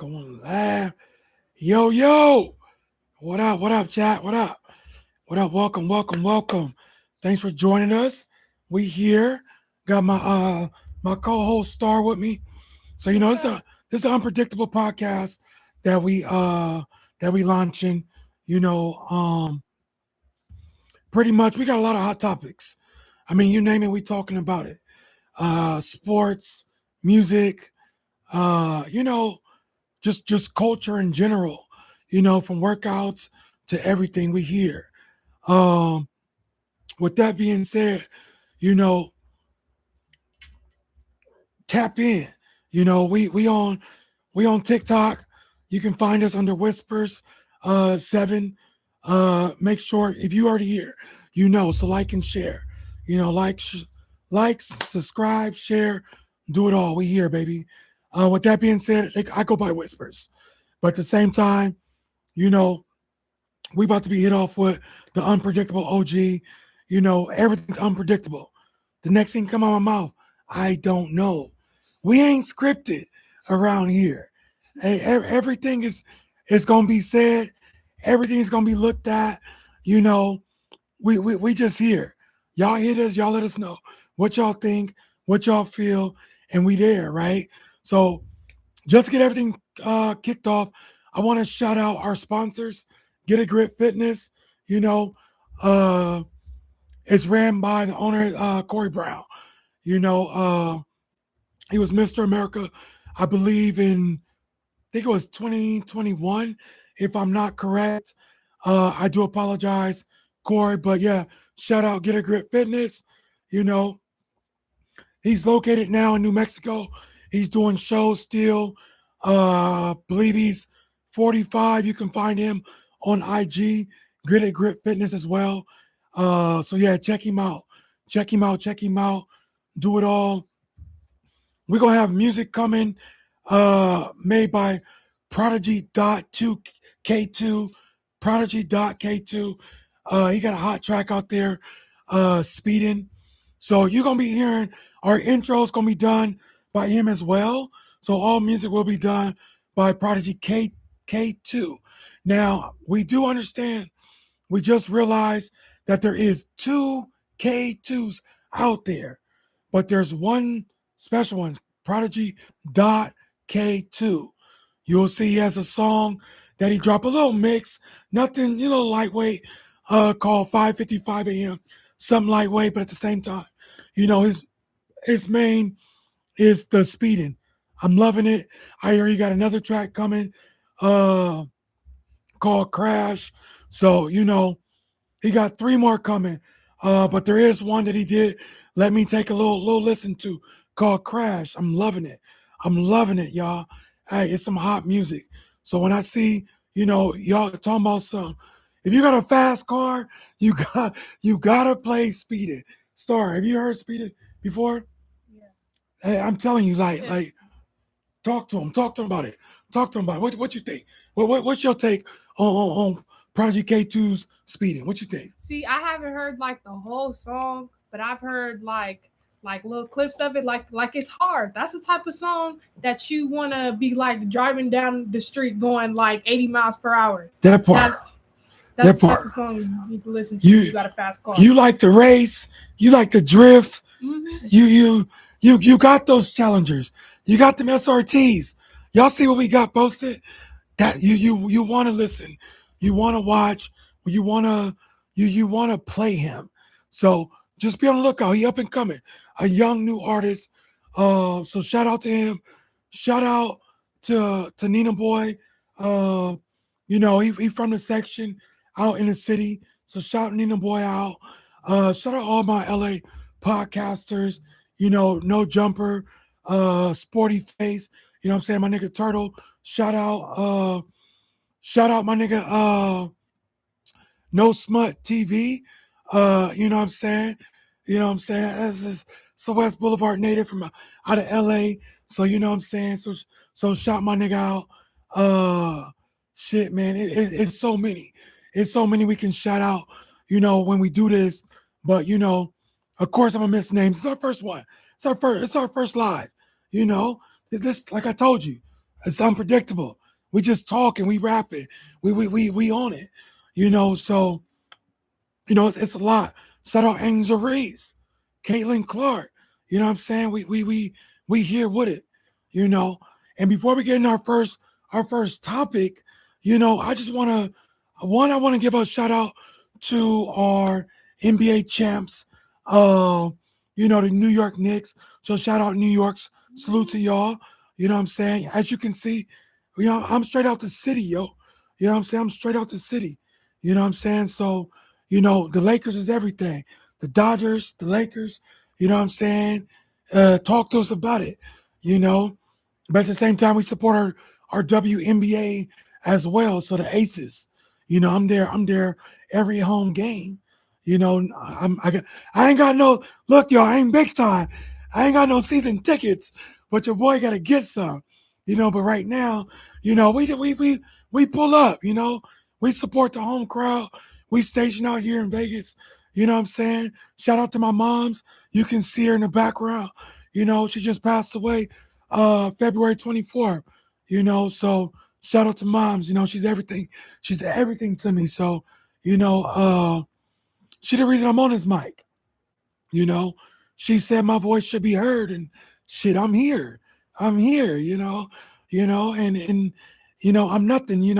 going live. Yo, yo. What up? What up, chat? What up? What up? Welcome, welcome, welcome. Thanks for joining us. We here. Got my co-host Star with me. So What's up? this is an unpredictable podcast that we launching. You know, pretty much we got a lot of hot topics. I mean, you name it, we talking about it. Sports, music, you know, just culture in general, from workouts to everything we hear. Um, with that being said, you know, tap in. We on TikTok. You can find us under Whispers 7. Make sure if you already here, so like and share. Likes, subscribe, share, do it all. We here, baby. With that being said, I go by Whispers. But at the same time, you know, we about to be hit off with the unpredictable OG. Everything's unpredictable. The next thing come out of my mouth, I don't know. We ain't scripted around here. Hey, everything is gonna be said. Everything's gonna be looked at. You know, we just here. Y'all hit us. Y'all let us know what y'all think, what y'all feel, and we there, right? So just to get everything kicked off, I want to shout out our sponsors, Get a Grip Fitness. You know, uh, it's ran by the owner, Corey Brown. You know, he was Mr. America, I believe, I think it was 2021, if I'm not correct. I do apologize, Corey, but yeah, shout out Get a Grip Fitness. You know, he's located now in New Mexico. He's doing shows still. Believe he's 45. You can find him on IG, Grit at Grit Fitness as well. So yeah, check him out. Check him out. Check him out. Do it all. We're gonna have music coming, made by Prodigy.2K2. Prodigy.K2. He got a hot track out there, speeding. So you're gonna be hearing our intro is gonna be done by him as well. So all music will be done by Prodigy K2. Now we do understand. We just realized that there is two K2s out there, but there's one special one, Prodigy dot K2. You'll see he has a song that he dropped a little mix, nothing, lightweight, called 5:55 a.m. Something lightweight, but at the same time, his main is the speeding. I'm loving it. I hear he got another track coming, uh, called Crash. So, he got three more coming. But there is one that he did let me take a little listen to called Crash. I'm loving it. I'm loving it, y'all. Hey, it's some hot music. So when I see, y'all talking about some, if you got a fast car, you gotta play Speed It. Star, have you heard Speed It before? Yeah. Hey, I'm telling you, like, Yes. like, talk to him about it. Talk to him about it. What you think? What's your take on Prodigy K2's Speeding? What you think? See, I haven't heard like the whole song, but I've heard like little clips of it. Like it's hard. That's the type of song that you want to be like driving down the street going like 80 miles per hour. That part. That's that's That the type part. of song you need to listen to if You you got a fast car. you like to race. You like to drift. Hmm. You got those challengers. You got them SRTs. Y'all see what we got posted? That you want to listen. You want to watch. You want to you want to play him. So just be on the lookout. He up and coming, a young new artist. So shout out to him. Shout out to Nina Boy. Uh, he from the section out in the city. So shout Nina Boy out. Shout out all my LA podcasters. No jumper, sporty face. You know what I'm saying? My nigga Turtle. Shout out, shout out my nigga No Smut TV. You know what I'm saying? You know what I'm saying? That's this so West Boulevard native from out of LA. So you know what I'm saying? So shout my nigga out. Uh shit, man. It's so many. It's so many we can shout out, when we do this. But of course I'm gonna miss names. It's our first one. It's our first live. This like I told you. It's unpredictable. We just talk and we rap it. We on it. So it's a lot. Shout out Angel Reese, Caitlin Clark. You know what I'm saying? We here with it. You know. And before we get in our first topic, I just I want to give a shout out to our NBA champs. The New York Knicks. So shout out New York's. Salute to y'all. You know what I'm saying? As you can see, I'm straight out the city, yo. You know what I'm saying? I'm straight out the city. You know what I'm saying? So, the Lakers is everything. The Dodgers, the Lakers, you know what I'm saying? Talk to us about it, you know. But at the same time, we support our WNBA as well. So the Aces, I'm there every home game. I ain't got no look, y'all. I ain't big time. I ain't got no season tickets, but your boy got to get some. But right now, we pull up. We support the home crowd. We station out here in Vegas. You know what I'm saying? Shout out to my moms. You can see her in the background. She just passed away February 24th. So shout out to moms. She's everything. She's everything to me. So, you know, uh she the reason I'm on this mic. You know, she said my voice should be heard, and shit, I'm here. I'm here. And I'm nothing.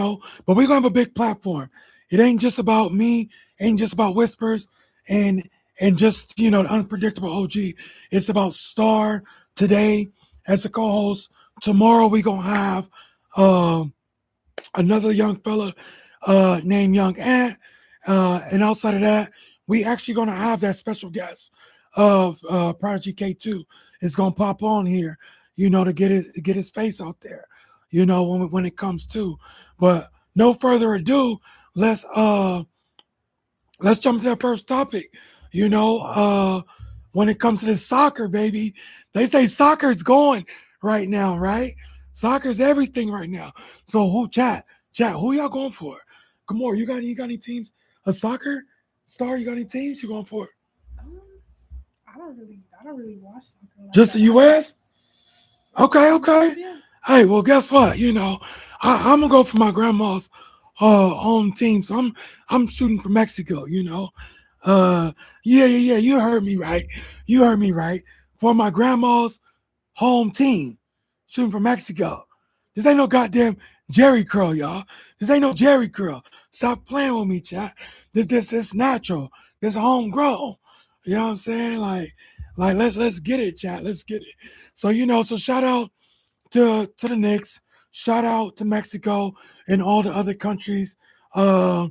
But we're gonna have a big platform. It ain't just about me. Ain't just about whispers and just the unpredictable OG. It's about Star today as a co-host. Tomorrow we gonna have um another young fella named Young Ant. And outside of that, we actually gonna have that special guest of Prodigy K2 is gonna pop on here, to get his face out there, when it comes to. But no further ado, let's uh let's jump to that first topic. When it comes to this soccer, baby, they say soccer's going right now, right? Soccer's everything right now. So chat, who y'all going for? Come on, you got any teams? A soccer star? You got any teams you going for? Um, I don't really watch something like Just the that. U.S. Okay, okay. US, yeah. Hey, well, guess what? I'm gonna go for my grandma's home team. So I'm shooting for Mexico. Uh, yeah. You heard me right. You heard me right. For my grandma's home team, shooting for Mexico. This ain't no goddamn Jerry curl, y'all. This ain't no Jerry curl. Stop playing with me, chat. This natural. This homegrown. You know what I'm saying? Like let's get it, chat. Let's get it. So so shout out to the Knicks. Shout out to Mexico and all the other countries uh,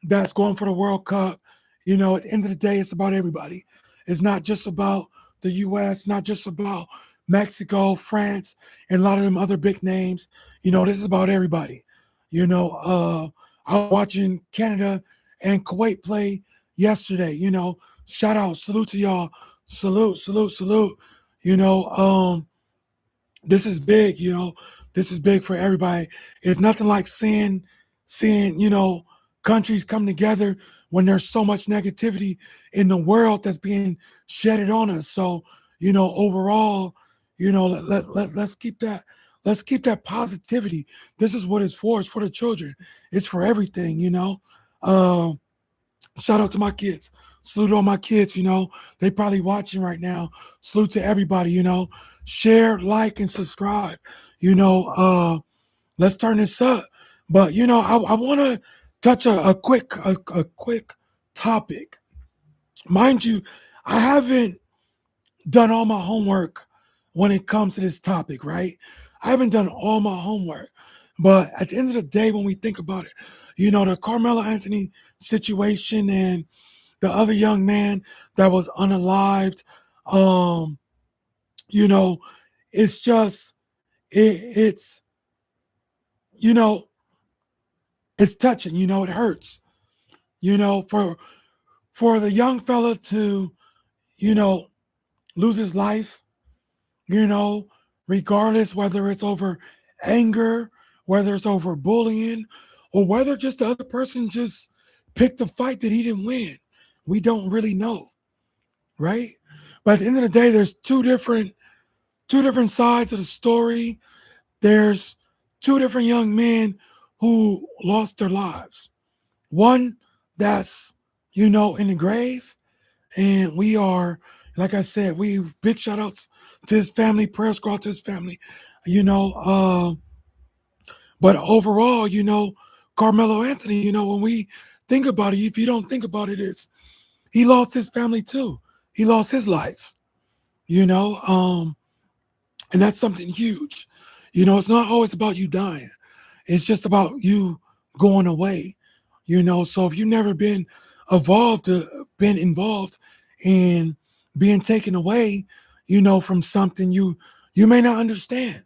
that's going for the World Cup. At the end of the day, it's about everybody. It's not just about the U.S., not just about Mexico, France, and a lot of them other big names. This is about everybody. I was watching Canada and Kuwait play yesterday. Shout out, salute to y'all, salute. You know, um, this is big. This is big for everybody. It's nothing like seeing countries come together when there's so much negativity in the world that's being shedded on us. So overall, let's keep that positivity. This is what it's for. It's for the children. It's for everything. Um, Shout out to my kids. Salute to all my kids. They probably watching right now. Salute to everybody. Share, like, and subscribe. You know, uh, let's turn this up. But I want to touch a quick topic. Mind you, I haven't done all my homework when it comes to this topic, right? I haven't done all my homework. But at the end of the day, when we think about it, the Carmelo Anthony situation and the other young man that was unalived, um, you know, it's just it's you know, it's touching, it hurts, for the young fella to, you know, lose his life, you know, regardless whether it's over anger, whether it's over bullying, or whether just the other person just picked a fight that he didn't win. We don't really know, right? But at the end of the day, there's two different sides of the story. There's two different young men who lost their lives. One that's, in the grave. And we are, like I said, we big shout outs to his family, prayers go out to his family, you know. But overall, Carmelo Anthony, when we think about it, if you don't think about it, is he lost his family too. He lost his life, you know. And that's something huge. It's not always about you dying. It's just about you going away. So if you've never been involved in being taken away, from something, you may not understand,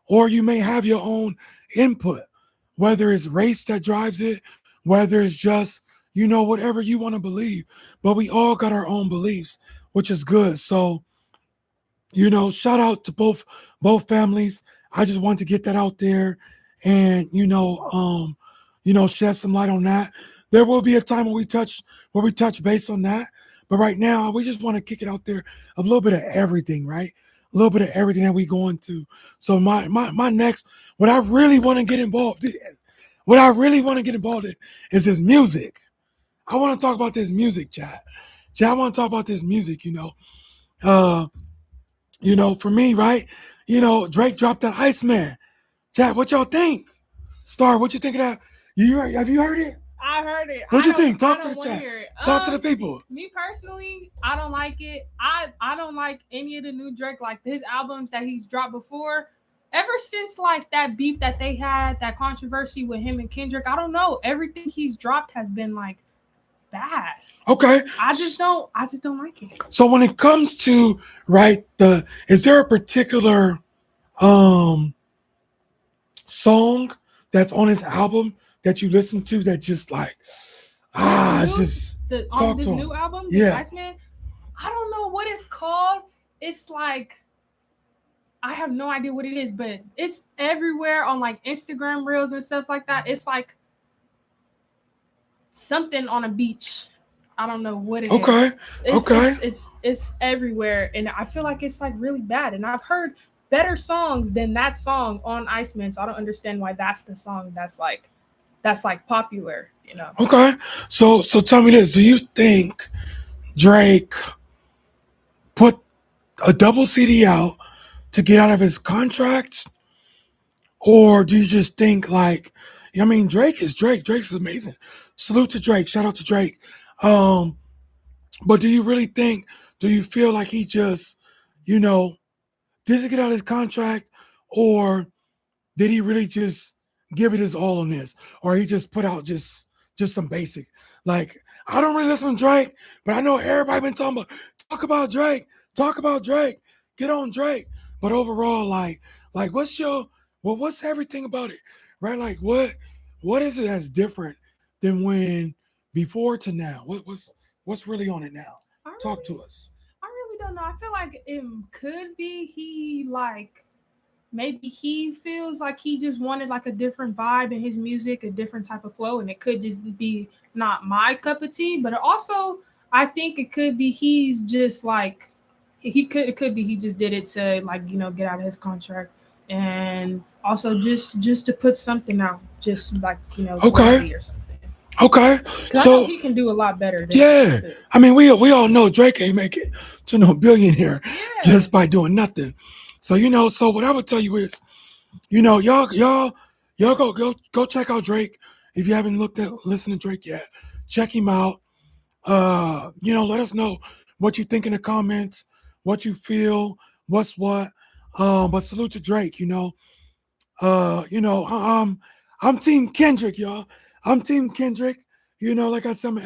or you may have your own input, whether it's race that drives it, whether it's just, whatever you want to believe. But we all got our own beliefs, which is good. So, shout out to both families. I just wanted to get that out there and shed some light on that. There will be a time where we touch base on that. But right now, we just want to kick it out there, a little bit of everything, right? A little bit of everything that we go into. So my next, what I really want to get involved in, is this music. I want to talk about this music, chat. Chat, I want to talk about this music. Uh, for me, right? Drake dropped that Iceman. Chat, what y'all think? Star, what you think of that? Have you heard it? I heard it. What you think? I Talk to don't the want to chat. hear it. Talk to the people. Me personally, I don't like it. I don't like any of the new Drake, like his albums that he's dropped before. Ever since like that beef that they had, that controversy with him and Kendrick, I don't know. Everything he's dropped has been like bad. Okay. I just don't like it. So when it comes to right, is there a particular song that's on his album that you listen to that just like it's just on this new album, yeah, Iceman, I don't know what it's called. It's like I have no idea what it is, but it's everywhere on like Instagram reels and stuff like that. It's like something on a beach. I don't know what it is. It's everywhere, and I feel like it's like really bad. And I've heard better songs than that song on Iceman, so I don't understand why that's the song that's like popular. Okay. So tell me this: do you think Drake put a double CD out to get out of his contract, or do you just think like, I mean, Drake is Drake. Drake's amazing. Salute to Drake. Shout out to Drake. But do you really think? Do you feel like he just, did he get out of his contract, or did he really just give it his all on this, or he just put out just some basic? Like, I don't really listen to Drake, but I know everybody been talk about Drake, get on Drake. But overall, like what's everything about it, right? Like, what is it that's different than when before to now? What's really on it now? Talk to us. I really don't know. I feel like it could be he like maybe he feels like he just wanted like a different vibe in his music, a different type of flow, and it could just be not my cup of tea. But also, I think it could be he's just like it could be he just did it to like get out of his contract, and also just to put something out, just like Okay. or something. Okay. 'Cause I know he can do a lot better. Yeah, I mean, we all know Drake ain't make it to no billionaire just by doing nothing. So so what I would tell you is, y'all go check out Drake if you haven't listened to Drake yet. Check him out. Let us know what you think in the comments, what you feel, what's what. But salute to Drake. I'm Team Kendrick, y'all. I'm Team Kendrick. Like I said, I'm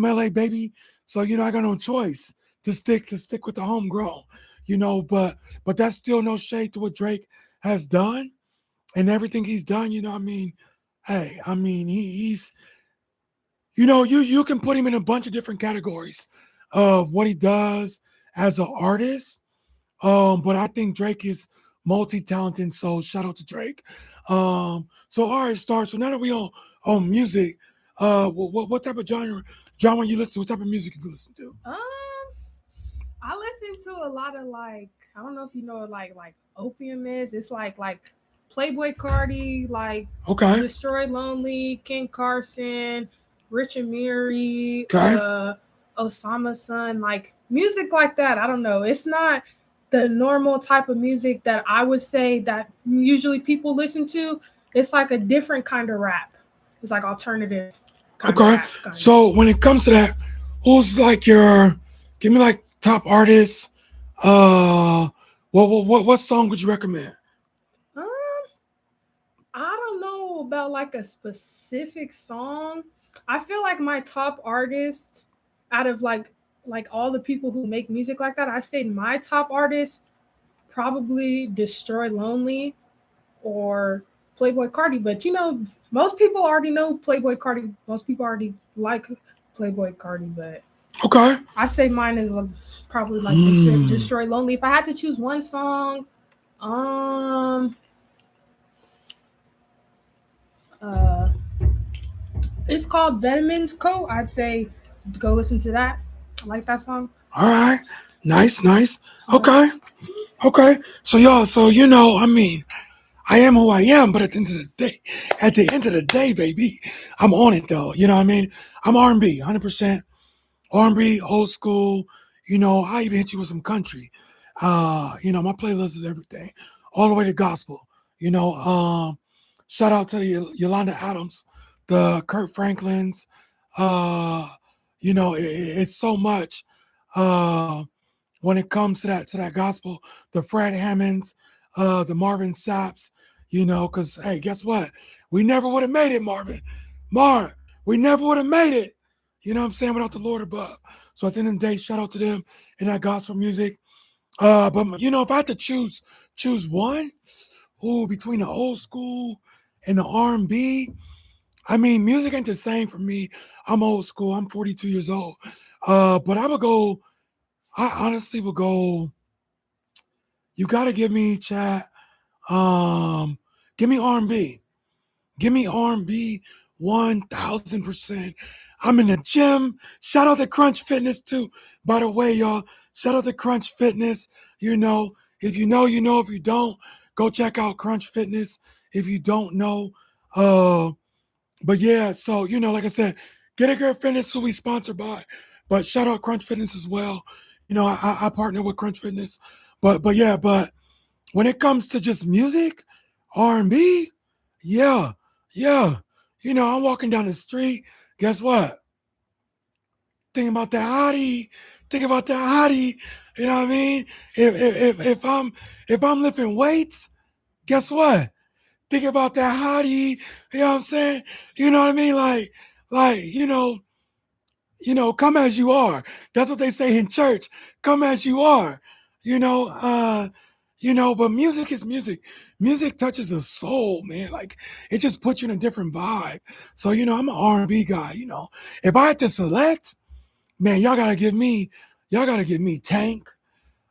LA baby. So I got no choice to stick with the homegrown. But that's still no shade to what Drake has done and everything he's done. I mean, hey, I mean he's you can put him in a bunch of different categories of what he does as an artist. But I think Drake is multi-talented, so shout out to Drake. So all right, Star. So now that we on music, what type of genre you listen to? What type of music you listen to? I listen to a lot of like I don't know if you know what like opium is. It's like Playboy Cardi, like Okay. Destroy Lonely, Ken Carson, Rich Amiri, Okay. Osama Sun, like music like that. I don't know. It's not the normal type of music that I would say that usually people listen to. It's like a different kind of rap. It's like alternative kind of Okay. rap, kind of. So when it comes to that, who's like your give me like top artists? What song would you recommend? Um, I don't know about like a specific song. I feel like my top artist out of like all the people who make music like that, I say my top artist probably Destroy Lonely or Playboy Cardi. But most people already know Playboy Cardi. Most people already like Playboy Cardi. But Okay. I say mine is probably like Hmm. Destroy Lonely. If I had to choose one song, um, uh, it's called Venom's Co. I'd say go listen to that. I like that song. All right. Nice, nice. So Okay. Okay. So y'all, so I mean, I am who I am, but at the end of the day, baby, I'm on it though. You know what I mean? I'm R&B, 100% R&B, old school. I even hit you with some country. My playlist is everything, all the way to gospel. You know, shout out to Yolanda Adams, the Kurt Franklins. Uh, it's so much. Uh, when it comes to that gospel, the Fred Hammonds, the Marvin Sapps, because hey, guess what? We never would have made it, Mar, we never would have made it. You know what I'm saying? Without the Lord above. So at the end of the day, shout out to them and that gospel music. But if I had to choose one, between the old school and the R&B, I mean, music ain't the same for me. I'm old school. I'm 42 years old. But I would go. I honestly would go. You gotta give me chat. Um, Give me R&B. Give me R&B 1000%. I'm in the gym. Shout out to Crunch Fitness too. By the way, y'all, shout out to Crunch Fitness. If you know, you know. If you don't, go check out Crunch Fitness. If you don't know, uh, but yeah, so like I said, Get a Good Fitness who we sponsored by, but shout out Crunch Fitness as well. I partner with Crunch Fitness, but yeah, but when it comes to just music, R&B, yeah, yeah. I'm walking down the street. Guess what? Thinking about that hottie. Thinking about that hottie. You know what I mean? If I'm lifting weights, guess what? Thinking about that hottie. You know what I'm saying? You know what I mean? Like come as you are. That's what they say in church. Come as you are. You know, uh, but music is music. Music touches the soul, man. Like it just puts you in a different vibe. So, I'm an R&B guy, If I had to select, man, y'all gotta give me Tank.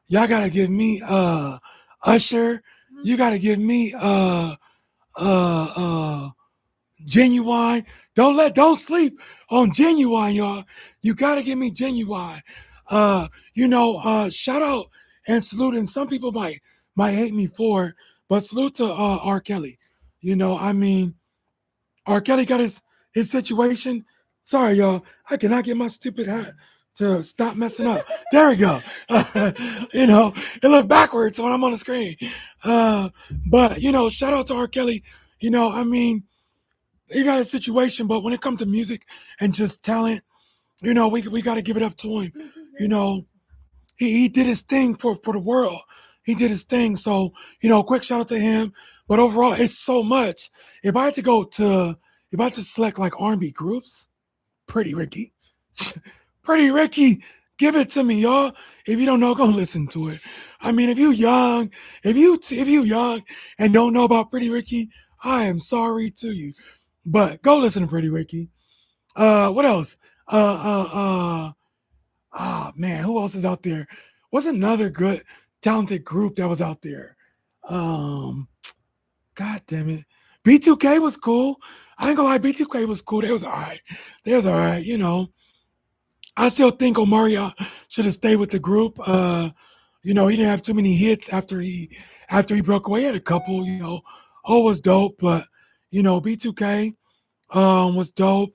Y'all gotta give me Usher. You gotta give me uh uh Genuine. Don't sleep on Genuine, y'all. You gotta give me Genuine. Shout out and salute, and some people might hate me for it, but salute to R. Kelly. I mean, R. Kelly got his situation. Sorry, y'all. I cannot get my stupid hat to stop messing up. There we go. It looked backwards when I'm on the screen. Uh, but shout out to R. Kelly. I mean, he got a situation, but when it comes to music and just talent, we got to give it up to him. You know, he did his thing for the world. He did his thing. So, quick shout out to him. But overall, it's so much. If I had to select like R&B groups, Pretty Ricky. Pretty Ricky, give it to me, y'all. If you don't know, go listen to it. I mean, if you young and don't know about Pretty Ricky, I am sorry to you. But go listen to Pretty Ricky. What else? Man, who else is out there? What's another good, talented group that was out there? Um, God damn it. B2K was cool. I ain't gonna lie, B2K was cool. They was all right. They was all right, I still think Omaria should have stayed with the group. He didn't have too many hits after he broke away. He had a couple, O was dope, but you know, B2K was dope.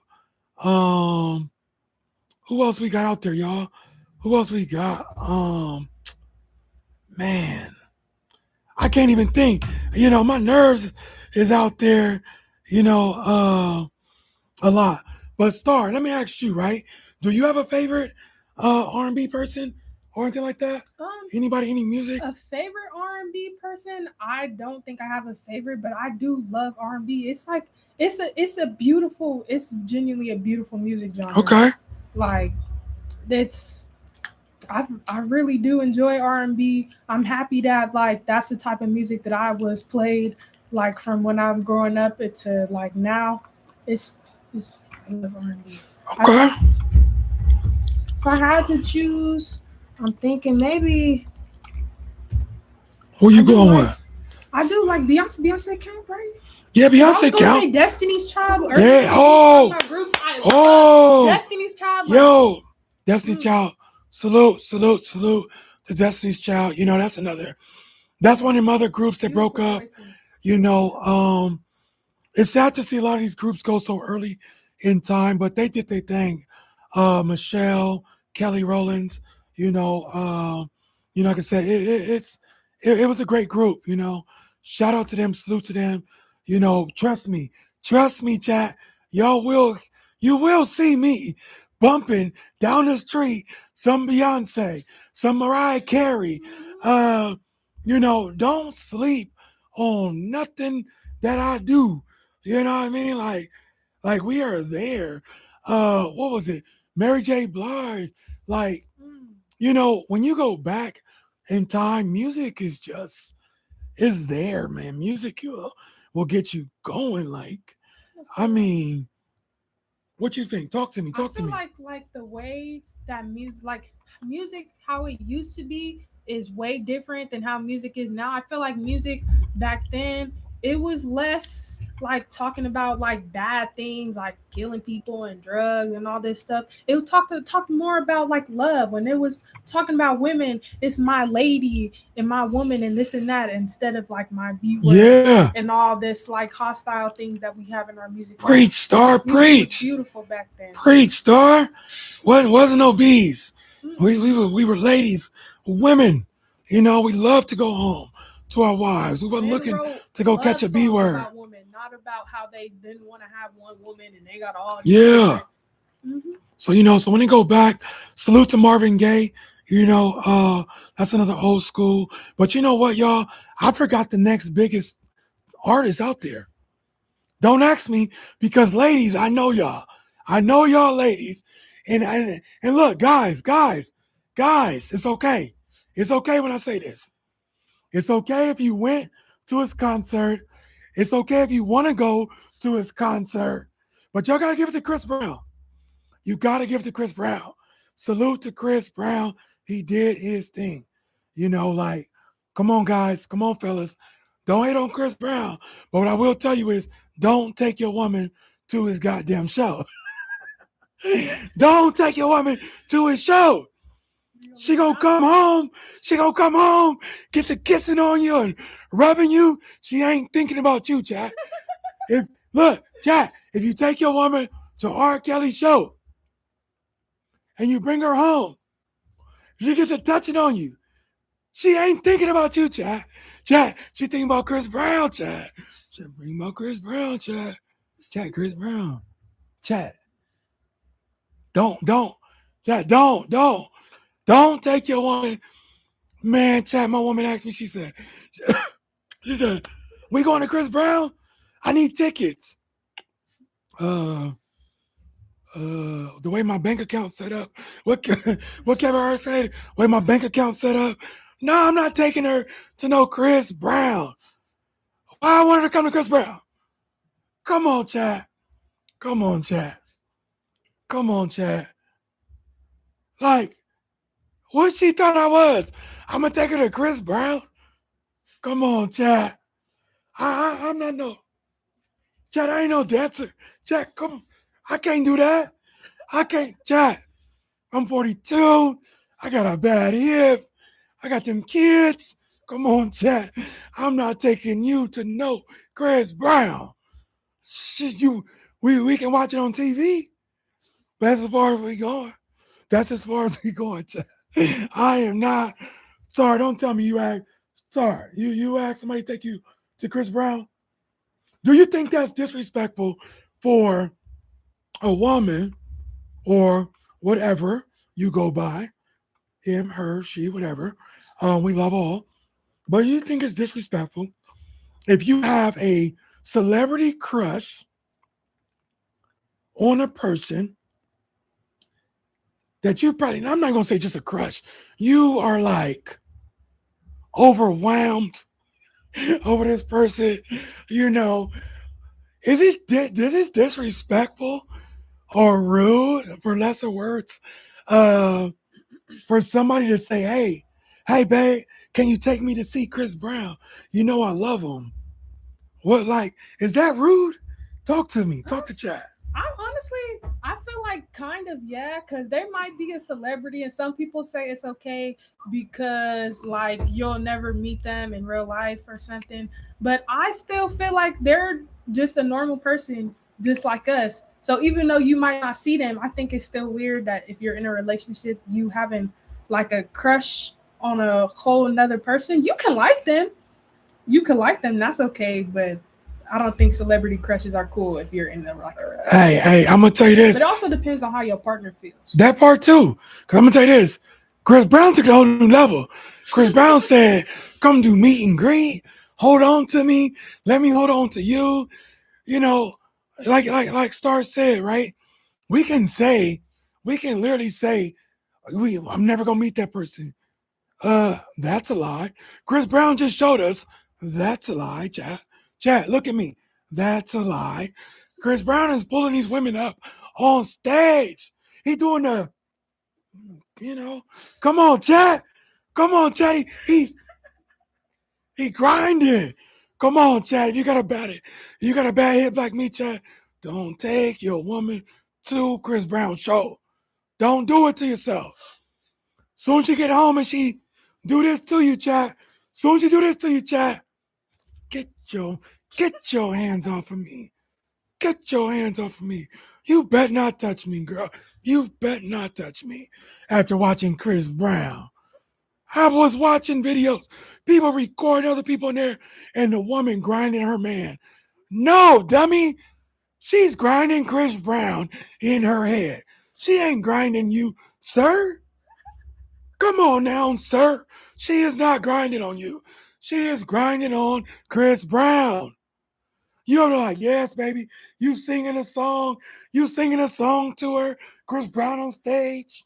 Um, who else we got out there, y'all? Who else we got? Man, I can't even think. You know, my nerves is out there. You know, a lot. But Star, let me ask you, right? Do you have a favorite R&B person or anything like that? Um, Anybody, any music? a favorite R&B person? I don't think I have a favorite, but I do love R&B. It's like it's a beautiful, it's genuinely a beautiful music genre. Okay. Like it's I really do enjoy R&B. I'm happy that like that's the type of music that I was played like from when I'm growing up to like now. It's it's I love R&B. Okay. If I had to choose, I'm thinking maybe Who I you do going like with? I do like Beyonce. Beyonce count, right? Yeah, I was Beyonce gonna say count. Destiny's Child. Yeah. Earlier, Oh. about groups. I love Oh. Destiny's Child. Like, Yo. Destiny mm, Child. Salute, salute, salute to Destiny's Child. You know, that's one of them other groups that broke beautiful up. voices. You know, it's sad to see a lot of these groups go so early in time, but they did their thing. Michelle, Kelly Rowlands, like I said, it was a great group. You know, shout out to them, salute to them. You know, trust me, chat. Y'all will, you will see me bumping down the street some Beyonce, some Mariah Carey. Mhm. Uh, don't sleep on nothing that I do. You know what I mean? Like we are there. What was it? Mary J. Blige. Like, Mm. when you go back in time, music is there, man. Music will get you going. Like, I I feel like mean, what you think? Talk to me. I Talk to feel me. like the way that music how it used to be is way different than how music is now. I feel like music back then it was less like talking about like bad things like killing people and drugs and all this stuff. It was talk more about like love when it was talking about women. It's my lady and my woman and this and that instead of like my B word Yeah. and all this like hostile things that we have in our music now. Preach, Star. Music was Preach. beautiful back then. Preach, Star. Wasn't no bees. We, Mm-mm. we were we were ladies, women. We love to go home to our wives. We weren't Men looking wrote to go catch love a B songs word. about women, not about how they didn't want to have one woman and they got all these Yeah. different. Mhm. So when they go back, salute to Marvin Gaye. That's another old school. But you know what, y'all? I forgot the next biggest artist out there. Don't ask me because ladies, I know y'all. I know y'all ladies. And look, guys, it's okay. It's okay when I say this. It's okay if you went to his concert. It's okay if you want to go to his concert. But y'all gotta give it to Chris Brown. You gotta give it to Chris Brown. Salute to Chris Brown. He did his thing. Like, come on, guys. Come on, fellas. Don't hate on Chris Brown. But what I will tell you is don't take your woman to his goddamn show. Don't take your woman to his show. She gonna come home. She gonna come home, get to kissing on you and rubbing you. She ain't thinking about you, chat. If you take your woman to R. Kelly's show and you bring her home, she gets to touching on you. She ain't thinking about you, chat. She thinking about Chris Brown, chat. She thinking about Chris Brown, chat. Chris Brown. Chat. Don't. Chat, don't take your woman. Man, chat, my woman asked me, she said, we going to Chris Brown? I need tickets. The way my bank account set up, what Kevin Hart said, way my bank account set up. No, I'm not taking her to no Chris Brown. Why I wanted her to come to Chris Brown? Come on, chat. Come on, chat. Come on, chat. Like, what she thought I was? I'm gonna take her to Chris Brown? Come on, chat. I'm not no chat. I ain't no dancer. Chat, come. I can't do that. I can't. Chat. I'm 42. I got a bad hip. I got them kids. Come on, chat. I'm not taking you to no Chris Brown. Shit, we can watch it on TV, but that's as far as we going. That's as far as we going. I am not sorry. Don't tell me you act sorry. You ask somebody to take you to Chris Brown. Do you think that's disrespectful for a woman or whatever you go by, him, her, she, whatever? We love all, but you think it's disrespectful if you have a celebrity crush on a person that you probably, I'm not gonna say just a crush, you are like overwhelmed over this person, you know, is it disrespectful or rude for lesser words uh for somebody to say, hey babe, can you take me to see Chris Brown? You know I love him. What, like, is that rude? Talk to me, talk to chat. I honestly, I feel like kind of yeah, because there might be a celebrity, and some people say it's okay because like you'll never meet them in real life or something. But I still feel like they're just a normal person, just like us. So even though you might not see them, I think it's still weird that if you're in a relationship, you having like a crush on a whole another person. You can like them, that's okay, but I don't think celebrity crushes are cool if you're in the like a relationship. Hey, I'm gonna tell you But it this. also depends on how your partner feels. That part too. Cause I'm gonna tell you this. Chris Brown took it a whole new level. Chris Brown said, come do meet and greet, hold on to me, let me hold on to you. You know, like Star said, right? We can say, we can literally say, I'm never gonna meet that person. That's a lie. Chris Brown just showed us that's a lie, chat. Chat, look at me. That's a lie. Chris Brown is pulling these women up on stage. He doing the, you know, come on, chat. Come on, chat. He grinding. Come on, chat. If you got a bad hip like me, chat. Don't take your woman to Chris Brown show. Don't do it to yourself. Soon as you get home and she do this to you, chat. Soon as you do this to you, chat, get your get your hands off of me. Get your hands off of me. You bet not touch me, girl. You bet not touch me. After watching Chris Brown, I was watching videos, people recording other people in there, and the woman grinding her man. No, dummy. She's grinding Chris Brown in her head. She ain't grinding you, sir. Come on now, sir. She is not grinding on you. She is grinding on Chris Brown. You're like, yes, baby. You singing a song. You singing a song to her. Chris Brown on stage.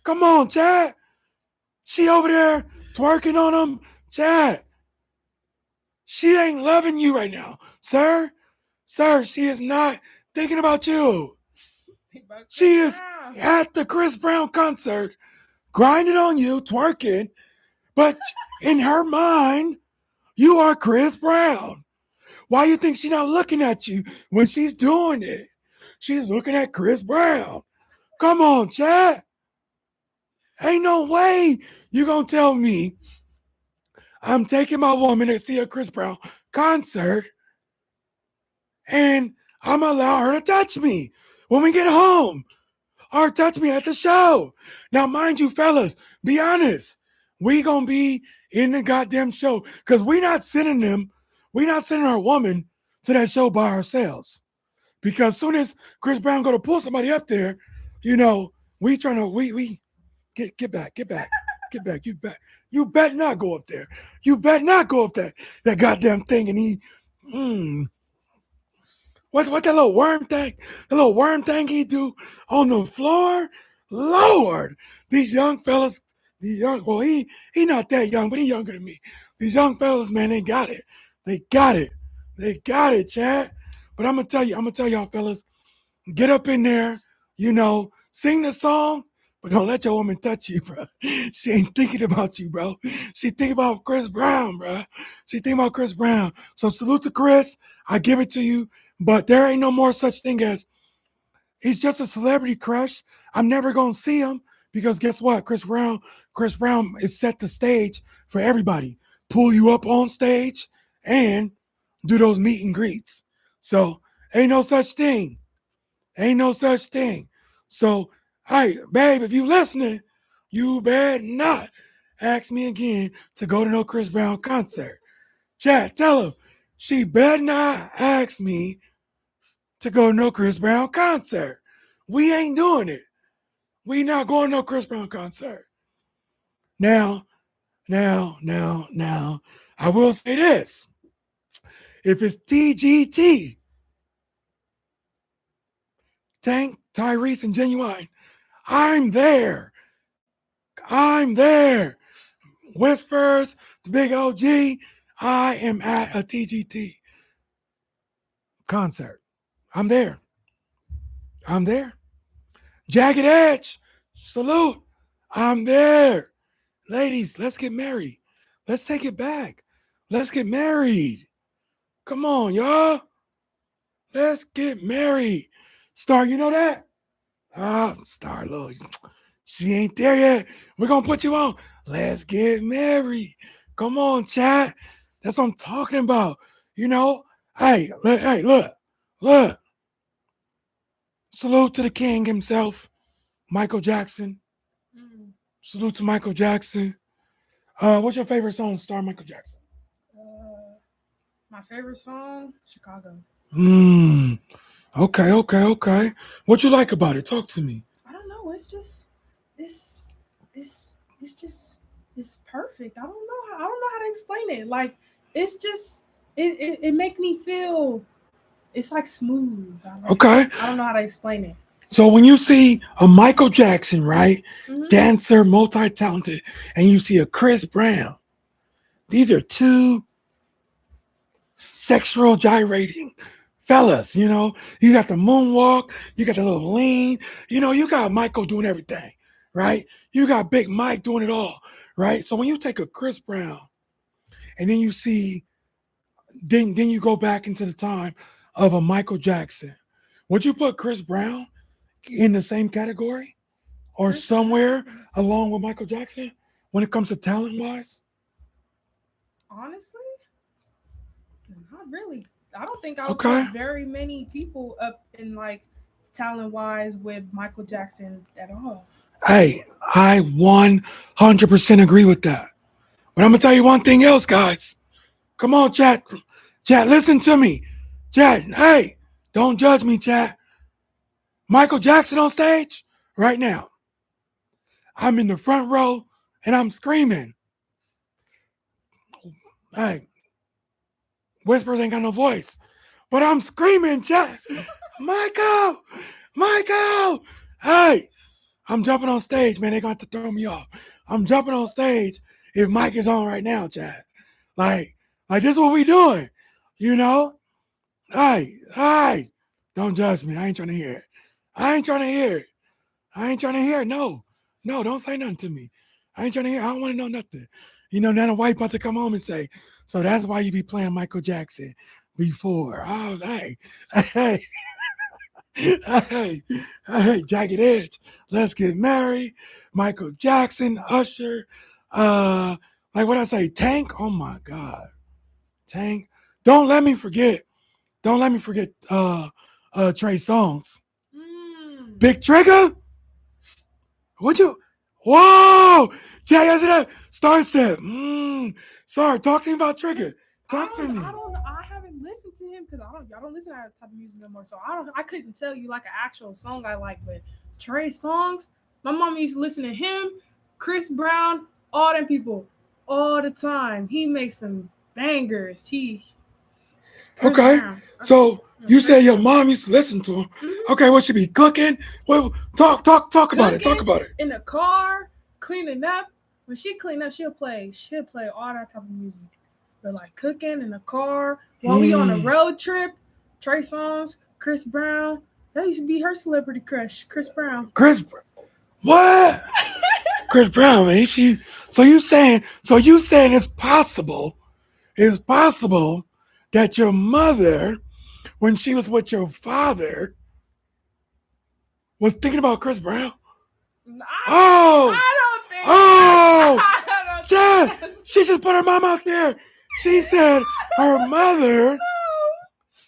Come on, Chad. She over there twerking on him. Chad. She ain't loving you right now, sir. Sir, she is not thinking about you. She is at the Chris Brown concert, grinding on you, twerking, but in her mind, you are Chris Brown. Why you think she's not looking at you when she's doing it? She's looking at Chris Brown. Come on, Chad. Ain't no way you gonna tell me I'm taking my woman to see a Chris Brown concert and I'm gonna allow her to touch me when we get home or touch me at the show. Now, mind you, fellas, be honest. We gonna be in the goddamn show because we not sending our woman to that show by ourselves. Because soon as Chris Brown go to pull somebody up there, you know, we trying to we get back. You bet not go up there. You bet not go up that goddamn thing and what that little worm thing? The little worm thing he do on the floor? Lord, these young fellas, he not that young, but he younger than me. These young fellas, man, they got it. They got it. They got it, Chad. But I'm gonna tell y'all fellas, get up in there, you know, sing the song, but don't let your woman touch you, bro. She ain't thinking about you, bro. She think about Chris Brown, bro. She think about Chris Brown. So salute to Chris. I give it to you, but there ain't no more such thing as he's just a celebrity crush. I'm never gonna see him because guess what? Chris Brown is set the stage for everybody pull you up on stage and do those meet and greets. So ain't no such thing. Ain't no such thing. So, hey, babe, if you listening, you better not ask me again to go to no Chris Brown concert. Chat, tell him she better not ask me to go to no Chris Brown concert. We ain't doing it. We not going to no Chris Brown concert. Now, I will say this. If it's TGT, Tank, Tyrese, and Genuine, I'm there. I'm there. Whispers, the big OG, I am at a TGT concert. I'm there. I'm there. Jagged Edge, salute. I'm there. Ladies, let's get married. Let's take it back. Let's get married. Come on, y'all. Let's get married. Star, you know that? Star, look, she ain't there yet. We're going to put you on. Let's get married. Come on, chat. That's what I'm talking about. You know, hey, look. Salute to the king himself, Michael Jackson. Salute to Michael Jackson. What's your favorite song, Star Michael Jackson? My favorite song, Chicago. Okay. What you like about it? Talk to me. I don't know. It's perfect. I don't know how to explain it. Like it's just it make me feel it's like smooth. Okay. I don't know how to explain it. So when you see a Michael Jackson, right, Mhm. dancer, multi-talented, and you see a Chris Brown, these are two sexual gyrating fellas, you know. You got the moonwalk, you got the little lean, you know, you got Michael doing everything, right? You got Big Mike doing it all, right? So when you take a Chris Brown and then you see, then you go back into the time of a Michael Jackson, would you put Chris Brown in the same category or Chris somewhere Brown? along with Michael Jackson when it comes to talent wise? Honestly, not really. I don't think I would Okay. put very many people up in like talent wise with Michael Jackson at all. Hey, I 100% agree with that. But I'm gonna tell you one thing else, guys. Come on, chat. Chat, listen to me. Chat, hey, don't judge me, chat. Michael Jackson on stage right now. I'm in the front row and I'm screaming. Hey, Whispers ain't got no voice, but I'm screaming, chat. Michael! Hey, I'm jumping on stage, man. They're going to have to throw me off. I'm jumping on stage if Mike is on right now, chat. Like this is what we doing, you know? Hey, don't judge me. I ain't trying to hear it. I ain't trying to hear it. No, don't say nothing to me. I ain't trying to hear it. I don't want to know nothing. You know, now the wife about to come home and say, so that's why you be playing Michael Jackson before. Oh, hey, Jagged Edge. Let's get married. Michael Jackson, Usher. Like what I say, Tank. Oh my God, Tank. Don't let me forget. Trey Songz. Big Trigger. Would you? Whoa, Jay, isn't that Star said? Sorry, talk to me about Trigger. Talk to me. I haven't listened to him because y'all don't listen to that type of music no more. So I couldn't tell you like an actual song I like, but Trey Songz, my mom used to listen to him, Chris Brown, all them people, all the time. He makes some bangers. Chris Okay, Brown. so you said your mom used to listen to him. Mhm. Okay, what she be cooking? Well, talk about it. Talk about it. In the car, cleaning up. When she clean up, she'll play all that type of music. But like cooking in the car, while we on a road trip, Trey Songz, Chris Brown, that used to be her celebrity crush, Chris Brown. What? Chris Brown, man. So you saying it's possible that your mother, when she was with your father, was thinking about Chris Brown? I don't think. Chad, she just put her mom out there. She said her mother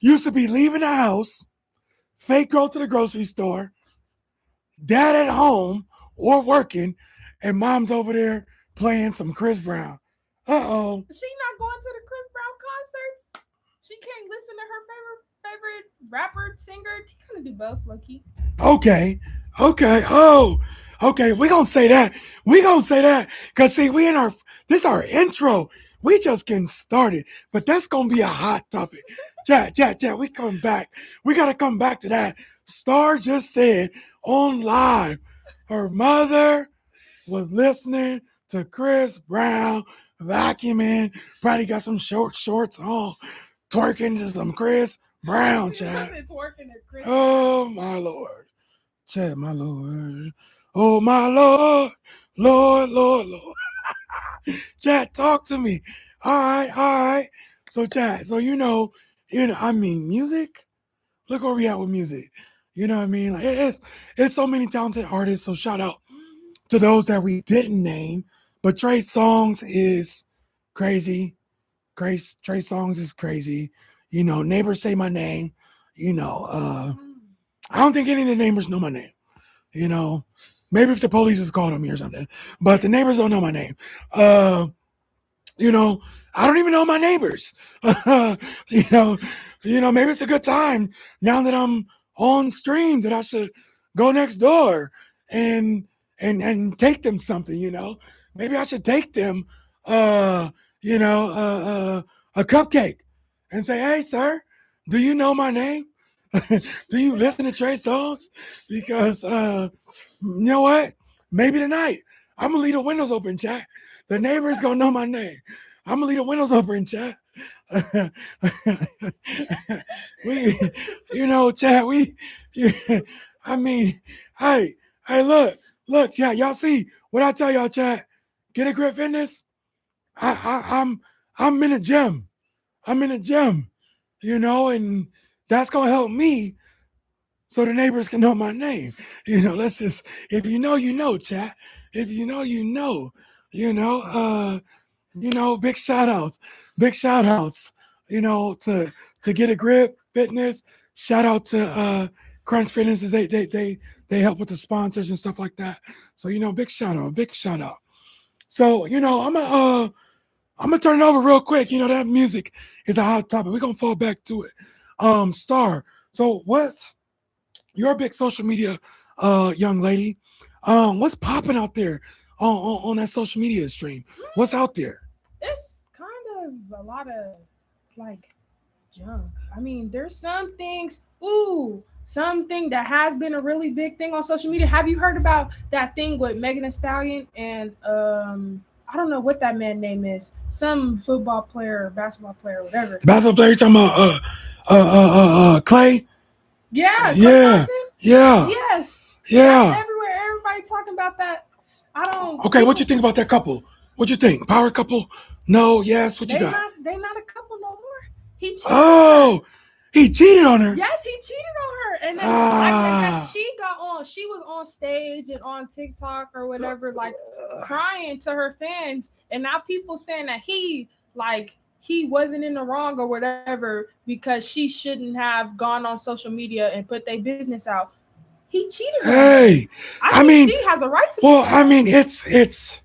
used to be leaving the house, fake go to the grocery store, dad at home or working, and mom's over there playing some Chris Brown. Uh-oh. She not going to the Chris Brown concerts. She can't listen to her favorite rapper, singer. She kind of do both, low-key. Okay. Oh, okay. We're going to say that. Because, see, this our intro. We just getting started. But that's going to be a hot topic. Chat, we coming back. We got to come back to that. Star just said on live, her mother was listening to Chris Brown, vacuuming, probably got some shorts on, twerking to some Chris Brown, chat. Oh, my Lord. Chat, my Lord. Oh, my Lord. Lord. Chat, talk to me. All right. So, chat, I mean, music. Look where we at with music. You know what I mean? Like it's so many talented artists. So shout out to those that we didn't name. But Trey Songz is crazy. Trey Songz is crazy. Neighbors say my name. I don't think any of the neighbors know my name. Maybe if the police has called on me or something. But the neighbors don't know my name. I don't even know my neighbors. Maybe it's a good time now that I'm on stream that I should go next door and take them something. Maybe I should take them, a cupcake and say, hey, sir, do you know my name? Do you listen to Trey Songz? Because you know what? Maybe tonight I'm gonna leave the windows open, chat. The neighbor's gonna know my name. I'm gonna leave the windows open, chat. Chat. I mean, hey, look, chat. Y'all see what I tell y'all, chat? Get a Grip Fitness. I'm in a gym. And that's gonna help me so the neighbors can know my name. Let's just, if you know, chat. If you know, big shout outs, to Get a Grip Fitness. Shout out to Crunch Fitness. They help with the sponsors and stuff like that. So, big shout out. So, I'm gonna turn it over real quick. That music is a hot topic. We're gonna fall back to it. Star. So what's your big social media young lady? What's popping out there on that social media stream? What's out there? It's kind of a lot of like junk. I mean, there's some things. Something that has been a really big thing on social media. Have you heard about that thing with Megan Thee Stallion and I don't know what that man's name is. Some football player, or basketball player, whatever. The basketball player, you talking about Clay? Yeah. Yeah. Thompson? Yeah. Yes. Yeah. That's everywhere. Everybody talking about that. I don't. Okay, what you think about that couple? What you think? Power couple? No. Yes. What you got? They not a couple no more. He cheated. Oh, he cheated on her. Yes, he cheated on her, and then she was on stage and on TikTok or whatever, like crying to her fans, and now people saying that he wasn't in the wrong or whatever because she shouldn't have gone on social media and put their business out. He cheated. Hey, I mean, she has a right to. Well, I mean, it's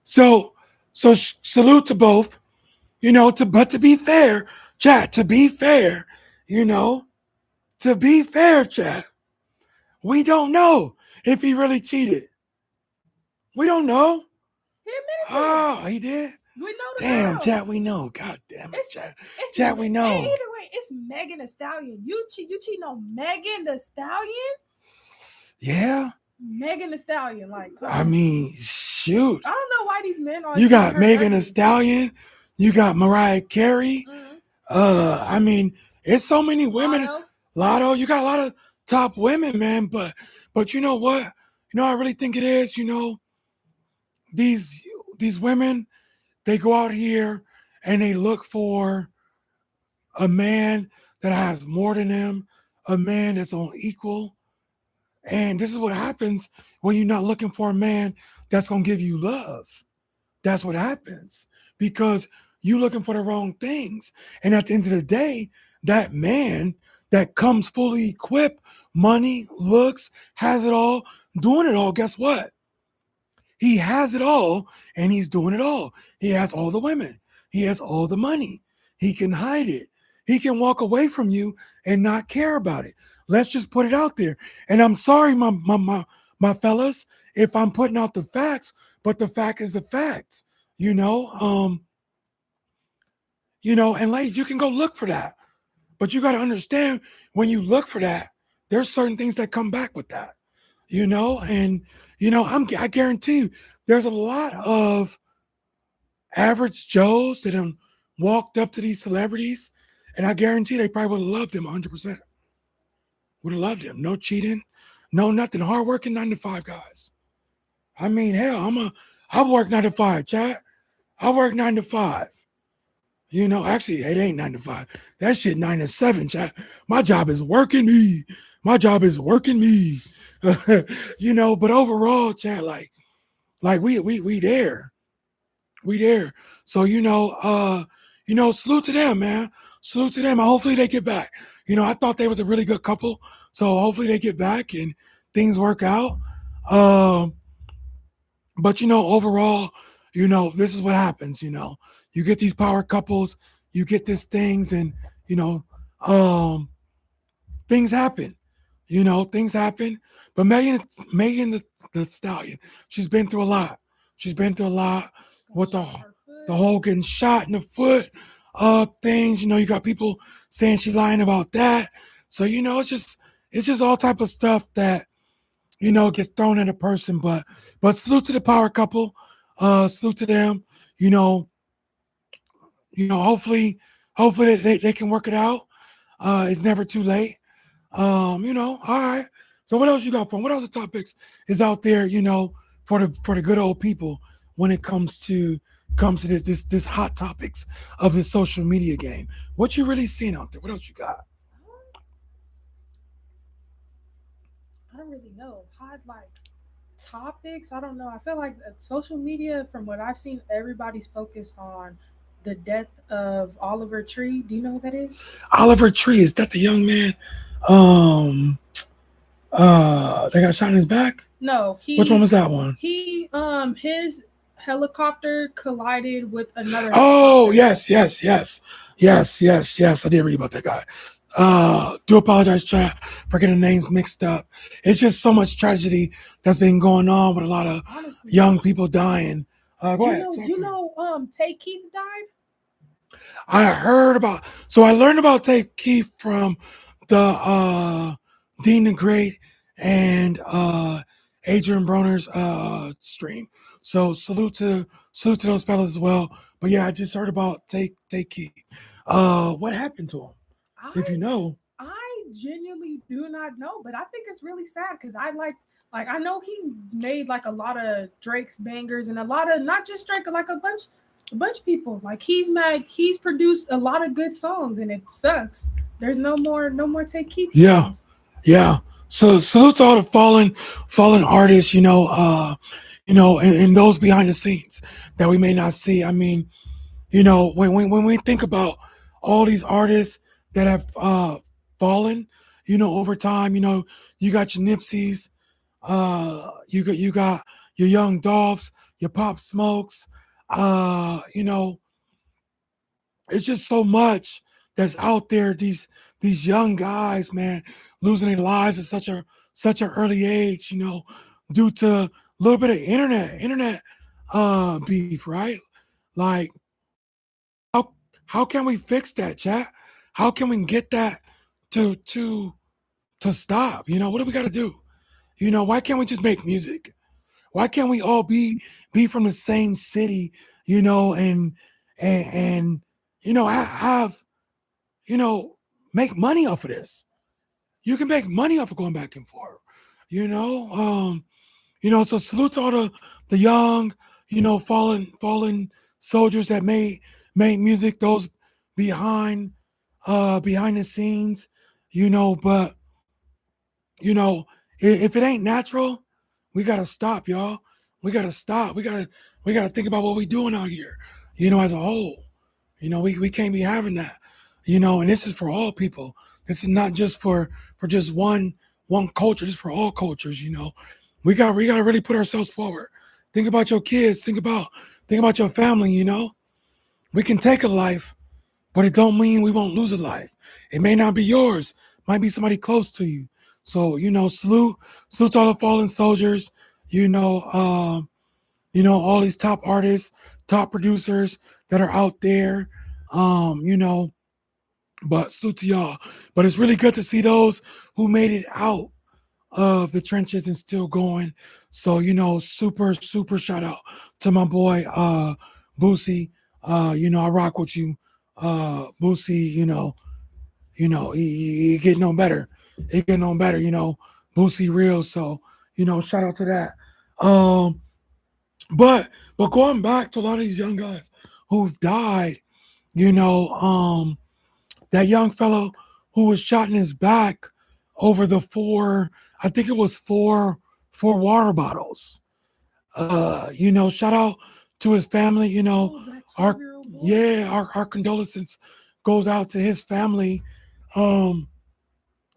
so salute to both. But to be fair, chat. To be fair, chat. We don't know if he really cheated. We don't know. He admitted to it. He did. We know the Damn, girl. chat, we know. God damn it, chat. Chat, we know. Either way, it's Megan Thee Stallion. You cheating on Megan Thee Stallion? Yeah. Megan Thee Stallion, I mean, shoot. I don't know why these men are. You got Megan Thee Stallion. You got Mariah Carey. Mm-hmm. I mean, it's so many women. Lotto. You got a lot of top women, man. But you know what? I really think it is. These women, they go out here and they look for a man that has more than them, a man that's on equal. And this is what happens when you're not looking for a man that's gonna give you love. That's what happens because you looking for the wrong things. And at the end of the day, that man that comes fully equipped, money, looks, has it all, doing it all, guess what? He has it all and he's doing it all. He has all the women. He has all the money. He can hide it. He can walk away from you and not care about it. Let's just put it out there. And I'm sorry, my fellas, if I'm putting out the facts, but the fact is the facts. You know, and ladies, you can go look for that. But you got to understand when you look for that, there's certain things that come back with that. And I guarantee you, there's a lot of average Joes that have walked up to these celebrities, and I guarantee they probably would have loved him 100%. Would have loved him. No cheating, no nothing. Hardworking 9 to 5 guys. I mean, hell, I work 9 to 5, chat. I work 9 to 5. Actually, it ain't 9 to 5. That shit 9 to 7, chat. My job is working me. My job is working me. But overall, chat, like we there. We there. So, salute to them, man. Salute to them. Hopefully they get back. I thought they was a really good couple. So hopefully they get back and things work out. But overall, this is what happens, You get these power couples, you get these things, and things happen. Things happen. But Megan the Stallion, she's been through a lot. She's been through a lot with the whole getting shot in the foot things. You got people saying she's lying about that. So it's just all type of stuff that gets thrown at a person. But salute to the power couple. Salute to them. Hopefully they can work it out. It's never too late. All right. So what else you got from? What other topics is out there, for the good old people when it comes to this hot topics of this social media game? What you really seeing out there? What else you got? I don't really know. Hot topics. I don't know. I feel like social media, from what I've seen, everybody's focused on the death of Oliver Tree. Do you know who that is? Oliver Tree, is that the young man? They got shot in his back? No, which one was that one? His helicopter collided with another. Oh, yes. I did read about that guy. Do apologize, chat, for getting names mixed up. It's just so much tragedy that's been going on with a lot of young people dying. Go ahead. Tay Keith died? I learned about Tay Keith from the Dean the Great and Adrian Broner's stream. So salute to those fellas as well. But yeah, I just heard about Tay Keith. What happened to him? If you know. I genuinely do not know, but I think it's really sad because I know he made a lot of Drake's bangers and a lot of, not just Drake, like a bunch of people. He's produced a lot of good songs, and it sucks. There's no more Tay Keith songs. Yeah. So salute to all the fallen artists, and those behind the scenes that we may not see. I mean, when we think about all these artists that have fallen, over time, you got your Nipseys, you got your Young Dolphs, your Pop Smokes, it's just so much that's out there. These young guys, man, losing their lives at such an early age, due to a little bit of internet beef, right? Like, how can we fix that, chat? How can we get that to stop? What do we got to do? Why can't we just make music? Why can't we all be from the same city, and have make money off of this? You can make money off of going back and forth, so salute to all the young, fallen soldiers that made music, those behind the scenes, but if it ain't natural, we gotta stop, y'all. We gotta stop. We we got to think about what we're doing out here, as a whole. We can't be having that, and this is for all people. This is not just for just one culture. This is for all cultures. We got to really put ourselves forward. Think about your kids. Think about your family. We can take a life, but it don't mean we won't lose a life. It may not be yours. Might be somebody close to you. So salute to all the fallen soldiers. All these top artists, top producers that are out there. Um, you know, but salute to y'all. But it's really good to see those who made it out of the trenches and still going. So, super, super shout out to my boy Boosie. I rock with you. Boosie, he getting on better. He getting on better, Boosie real. So, shout out to that. Um, but going back to a lot of these young guys who've died, you know, um, that young fellow who was shot in his back over the I think it was four water bottles. Shout out to his family. Oh, that Our 12-year-old boy. yeah, our condolences goes out to his family. Um,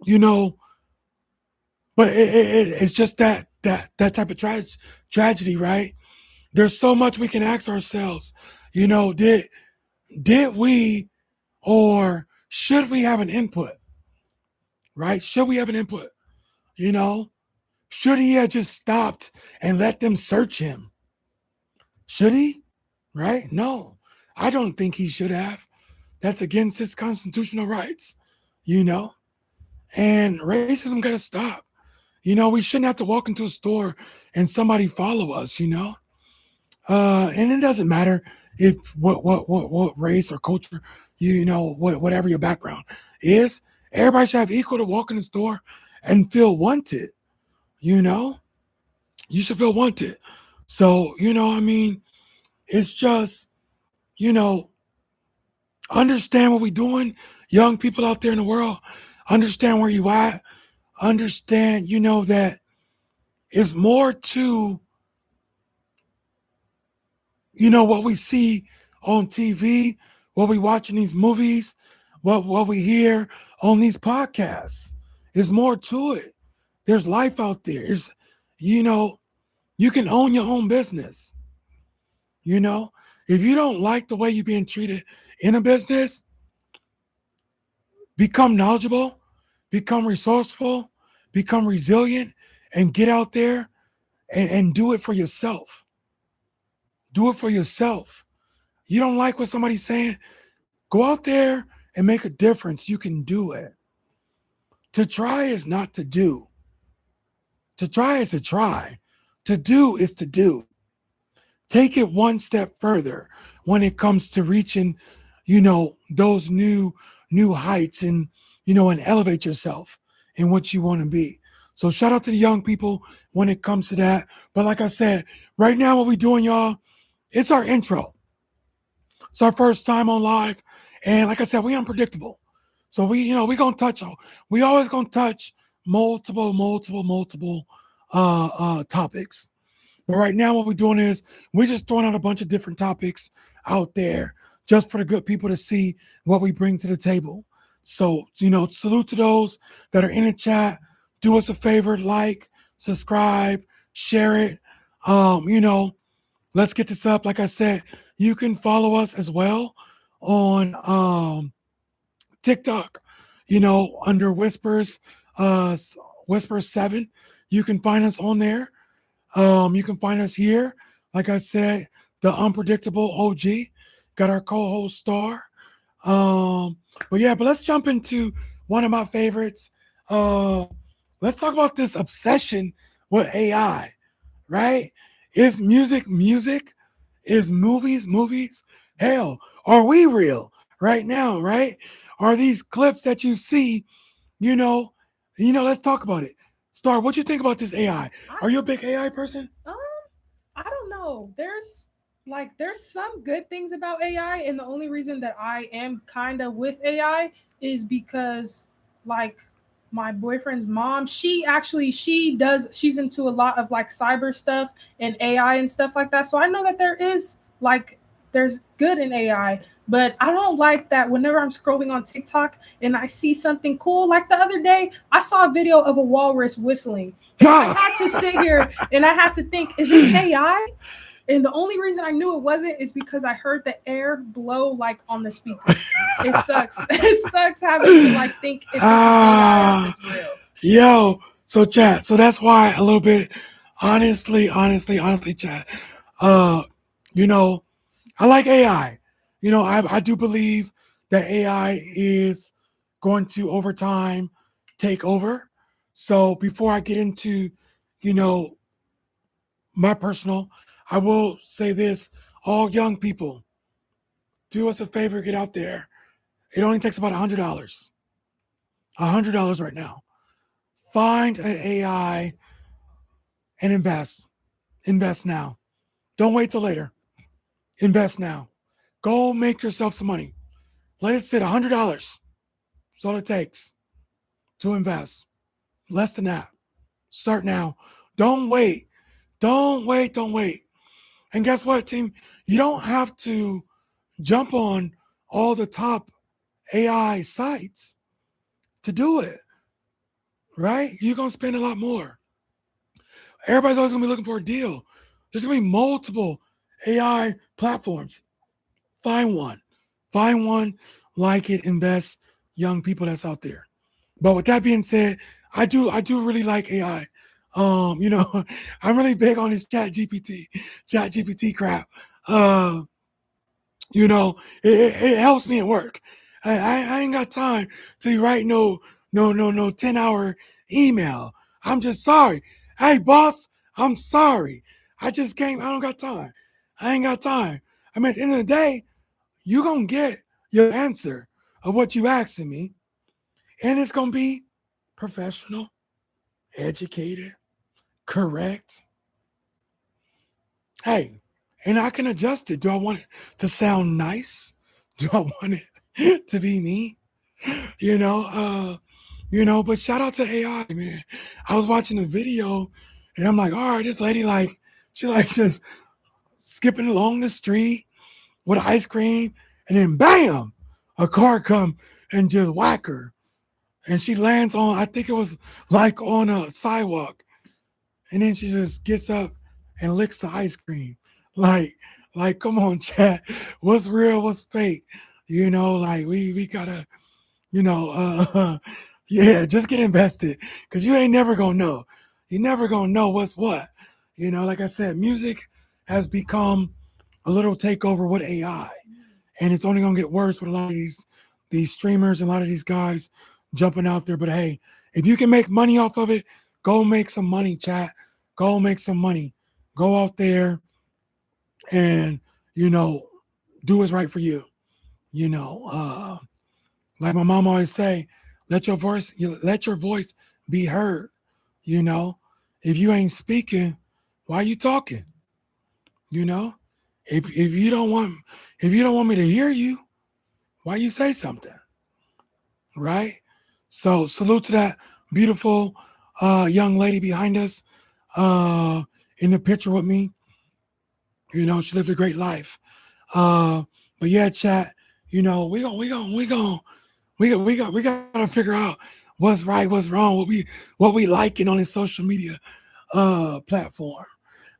you know, but it's just that type of tragedy, right? There's so much we can ask ourselves. Did we or should we have an input, right? Should we have an input? You know, should he have just stopped and let them search him? Should he? Right? No, I don't think he should have. That's against his constitutional rights, you know? And racism got to stop. We shouldn't have to walk into a store and somebody follow us, and it doesn't matter if what race or culture, whatever your background is, everybody should have equal to walk in the store and feel wanted, you know? You should feel wanted. So, it's just, you know, understand what we're doing. Young people out there in the world, understand where you at. Understand, that it's more to, what we see on TV, what we watch in these movies, what we hear on these podcasts. There's more to it. There's life out there. You know, you can own your own business. You know, if you don't like the way you're being treated in a business, become knowledgeable, become resourceful, become resilient, and get out there and do it for yourself. Do it for yourself. You don't like what somebody's saying? Go out there and make a difference. You can do it. To try is not to do. To try is to try. To do is to do. Take it one step further when it comes to reaching, those new heights and elevate yourself in what you want to be. So shout out to the young people when it comes to that. But like I said, right now what we doing, y'all, it's our intro. It's our first time on live. And like I said, we unpredictable. So we gonna touch on, we always gonna touch multiple topics. But right now, what we're doing is we're just throwing out a bunch of different topics out there just for the good people to see what we bring to the table. So, salute to those that are in the chat. Do us a favor, like, subscribe, share it. Let's get this up. Like I said, you can follow us as well on TikTok, under Whispers 7. You can find us on there. You can find us here. Like I said, the unpredictable OG. Got our co-host Star. But let's jump into one of my favorites. Let's talk about this obsession with AI, right? Is music music? Is movies movies? Hell, are we real right now, right? Are these clips that you see, you know, let's talk about it. Star, what you think about this AI? I Are you a big AI person? um I don't know. There's some good things about AI, and the only reason that I am kind of with AI is because like my boyfriend's mom, she's into a lot of like cyber stuff and AI and stuff like that. So I know that there's good in AI, but I don't like that whenever I'm scrolling on TikTok and I see something cool. Like the other day, I saw a video of a walrus whistling. And I had to sit here and I had to think, is this AI? And the only reason I knew it wasn't is because I heard the air blow like on the speaker. It sucks. It sucks having to like think if it's AI or if it's real. Yo, so chat. So that's why a little bit, honestly, chat. Uh, you know, I like AI. I do believe that AI is going to over time take over. So before I get into, you know, my personal, I will say this: all young people, do us a favor, get out there. It only takes about $100. $100 right now. Find an AI and invest. Invest now. Don't wait till later. Invest now. Go make yourself some money. Let it sit. $100. That's all it takes to invest. Less than that. Start now. Don't wait. Don't wait. Don't wait. And guess what, team? You don't have to jump on all the top AI sites to do it, right? You're going to spend a lot more. Everybody's always going to be looking for a deal. There's going to be multiple AI platforms. Find one. Find one, like it, invest, young people that's out there. But with that being said, I do really like AI. I'm really big on this chat GPT crap. Uh, it helps me at work. I ain't got time to write no 10-hour email. I'm just sorry. Hey boss, I'm sorry. I don't got time. I ain't got time. I mean, at the end of the day, you gonna get your answer of what you asking me, and it's gonna be professional, educated, correct. Hey, and I can adjust it. Do I want it to sound nice? Do I want it to be me? You know, but shout out to AI, man. I was watching a video and I'm like, all right, this lady she just skipping along the street with ice cream, and then bam, a car come and just whack her. And she lands on, I think it was like on a sidewalk. And then she just gets up and licks the ice cream. Like, come on, chat. What's real? What's fake? Like we gotta, yeah, just get invested because you ain't never gonna know. You never gonna know what's what. Like I said, music has become a little takeover with AI, and it's only gonna get worse with a lot of these streamers and a lot of these guys jumping out there. But hey, if you can make money off of it, go make some money, chat. Go make some money. Go out there and do what's right for you. Like my mom always say, let your voice be heard. You know, if you ain't speaking, why are you talking? You know, if you don't want me to hear you, why you say something, right? So salute to that beautiful young lady behind us in the picture with me. She lived a great life. But yeah, chat. We gotta figure out what's right, what's wrong, what we liking on this social media platform.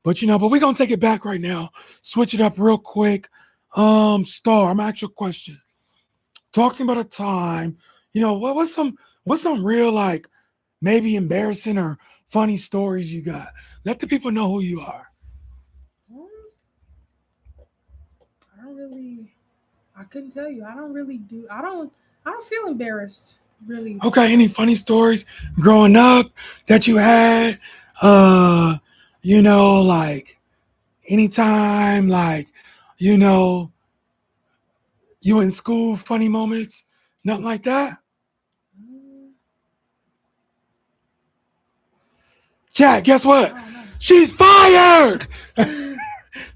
But we're gonna take it back right now. Switch it up real quick. Star, I'm gonna ask you a question. Talk to me about a time. What's some real like maybe embarrassing or funny stories you got? Let the people know who you are. I don't really. I couldn't tell you. I don't really do. I don't feel embarrassed. Really. Okay, any funny stories growing up that you had? Like anytime, like, you know, you in school, funny moments, nothing like that. Chat, guess what? She's fired.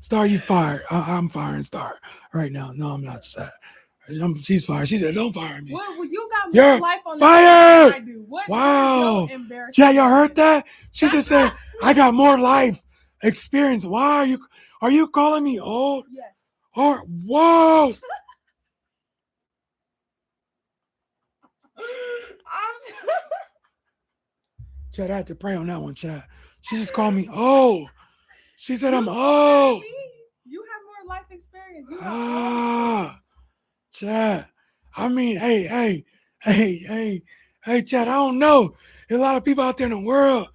Star, you fired. I'm firing Star right now. No, I'm not sad. She's fired. She said, "Don't fire me." Well, you got more You're life on fired. than I do. What Wow. is your embarrassing? Chat, y'all heard that? She just said, "I got more life experience." Why are you calling me old? Yes. Or whoa. Chat, I had to pray on that one, chat. She just called me old. She said I'm old. You have more life experience. You Ah, chat. I mean, hey, chat. I don't know. There's a lot of people out there in the world.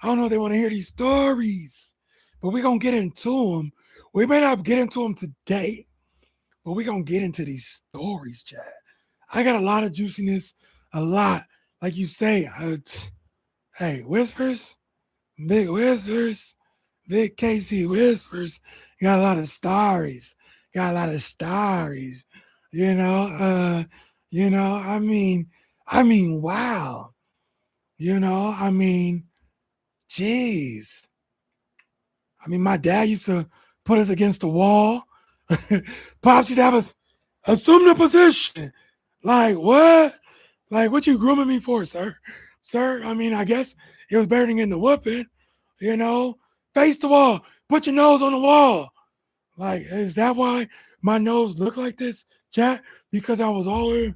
I don't know if they want to hear these stories, but we're going to get into them. We may not get into them today, but we're going to get into these stories, chat. I got a lot of juiciness, a lot. Like you say, hey, whispers, big Casey whispers. Got a lot of stories. Got a lot of stories. You know, I mean, wow. Geez. I mean, my dad used to put us against the wall. Pops used to have us assume the position. Like, what? Like, what you grooming me for, sir? Sir, I mean, I guess it was better than getting the whooping, Face the wall. Put your nose on the wall. Like, is that why my nose looked like this, chat? Because I was all in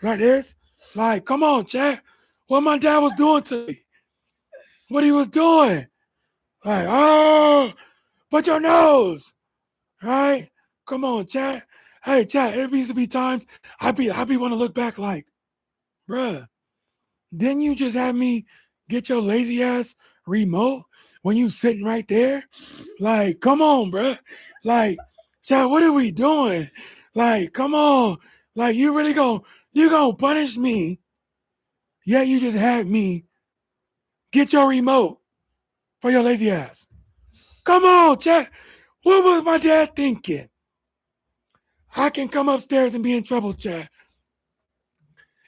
like this? Like, come on, chat. What my dad was doing to me. What he was doing. Like, oh, put your nose. Right? Come on, chat. Hey, chat, it used to be times I be want to look back like, bruh, didn't you just have me get your lazy ass remote when you sitting right there? Like, come on, bruh. Like, chat, what are we doing? Like, come on. Like, you gonna punish me? Yeah, you just had me get your remote for your lazy ass. Come on, chat. What was my dad thinking? I can come upstairs and be in trouble, chat.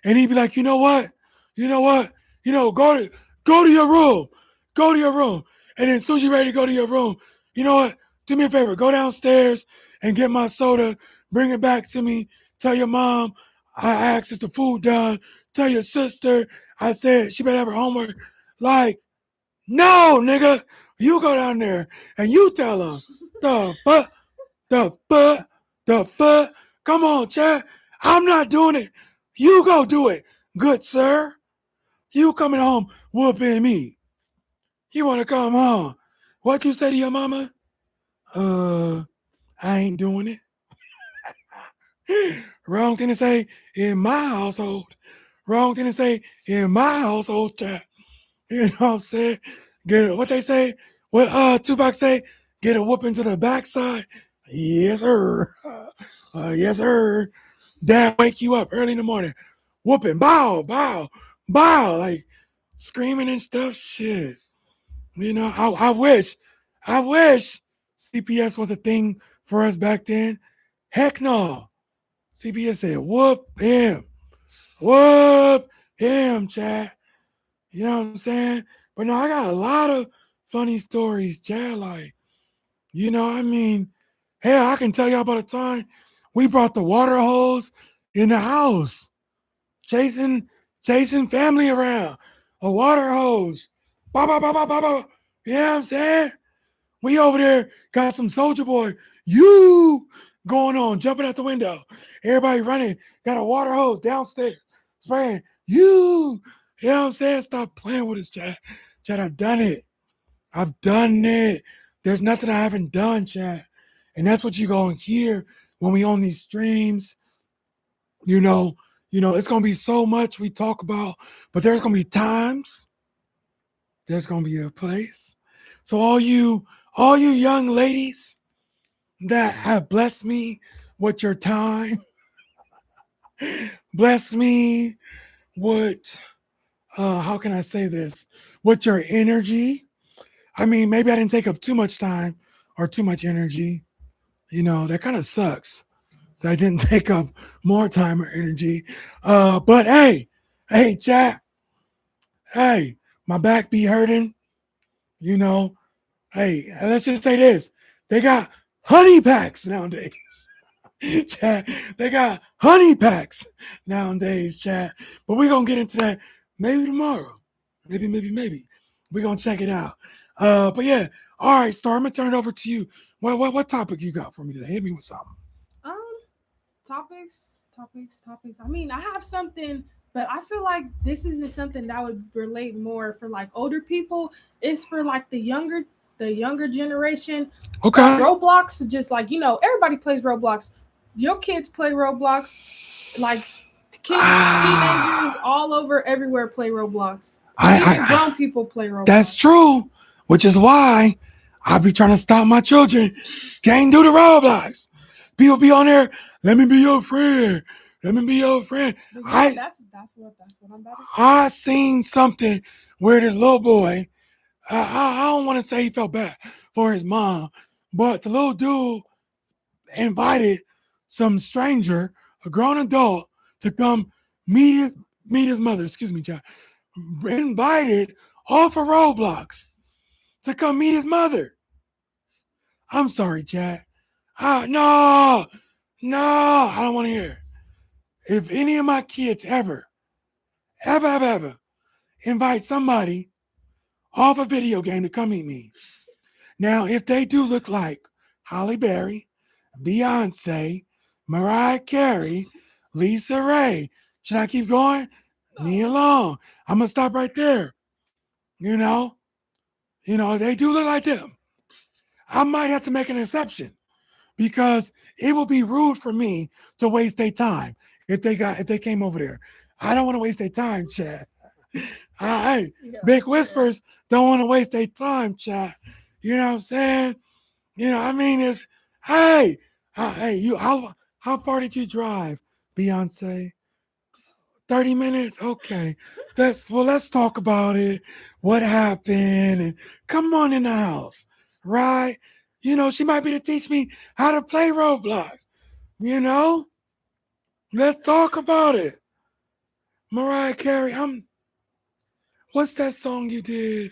And he'd be like, you know what? Go to your room. Go to your room. And then as soon as you're ready to go to your room, you know what? Do me a favor. Go downstairs and get my soda. Bring it back to me. Tell your mom I asked is the food done. Tell your sister I said she better have her homework. Like, no, nigga. You go down there and you tell them the fuck. Come on, chat. I'm not doing it. You go do it, good sir. You coming home whooping me. You want to come home. What you say to your mama? I ain't doing it. Wrong thing to say in my household. Wrong thing to say in my household, chat. You know what I'm saying? What they say? What Tupac say? Get a whooping to the backside. Yes, sir. Yes, sir. Dad wake you up early in the morning, whooping, bow, bow, bow, like screaming and stuff. Shit. I wish CPS was a thing for us back then. Heck no. CPS said, whoop him, chat. You know what I'm saying? But no, I got a lot of funny stories, chat. Like, hell, I can tell y'all about a time we brought the water hose in the house, chasing family around, a water hose. Bah, bah, bah, bah, bah, bah. You know what I'm saying? We over there got some Soldier Boy, you going on, jumping out the window. Everybody running, got a water hose downstairs, spraying, you know what I'm saying? Stop playing with us, chat. Chat, I've done it. I've done it. There's nothing I haven't done, chat. And that's what you're going to hear when we on these streams. It's going to be so much we talk about, but there's going to be times, there's going to be a place. So all you young ladies that have blessed me with your time, bless me with, how can I say this, with your energy. I mean, maybe I didn't take up too much time or too much energy. That kind of sucks that I didn't take up more time or energy. But hey, chat, hey, my back be hurting. Hey, let's just say this. They got honey packs nowadays. Chat, they got honey packs nowadays, chat. But we're gonna get into that maybe tomorrow. Maybe. We're gonna check it out. But yeah, all right, Star, I'm gonna turn it over to you. What topic you got for me today? Hit me with something. Um, topics. I mean, I have something, but I feel like this isn't something that would relate more for like older people. It's for like the younger generation. Okay. Roblox, just like everybody plays Roblox. Your kids play Roblox. Like kids, teenagers, all over, everywhere play Roblox. Even grown people play Roblox. That's true, which is why I be trying to stop my children. Can't do the Roblox. People be on there. Let me be your friend. Let me be your friend. That's what I'm about to say. I seen something where the little boy. I don't want to say he felt bad for his mom, but the little dude invited some stranger, a grown adult, to come meet his mother. Excuse me, John. Invited off of Roblox to come meet his mother. I'm sorry, Chad. No, I don't want to hear it. If any of my kids ever invite somebody off a video game to come meet me, now if they do look like Halle Berry, Beyonce, Mariah Carey, Lisa Ray, should I keep going? Me alone. I'm gonna stop right there. You know, they do look like them. I might have to make an exception because it will be rude for me to waste their time if they came over there. I don't want to waste their time, Chad. Big Whispers don't want to waste their time, Chad. You know what I'm saying? I mean, it's hey, you. How far did you drive, Beyonce? 30 minutes? Okay. Let's talk about it. What happened? And come on in the house, right? She might be to teach me how to play Roblox. Let's talk about it. Mariah Carey, what's that song you did?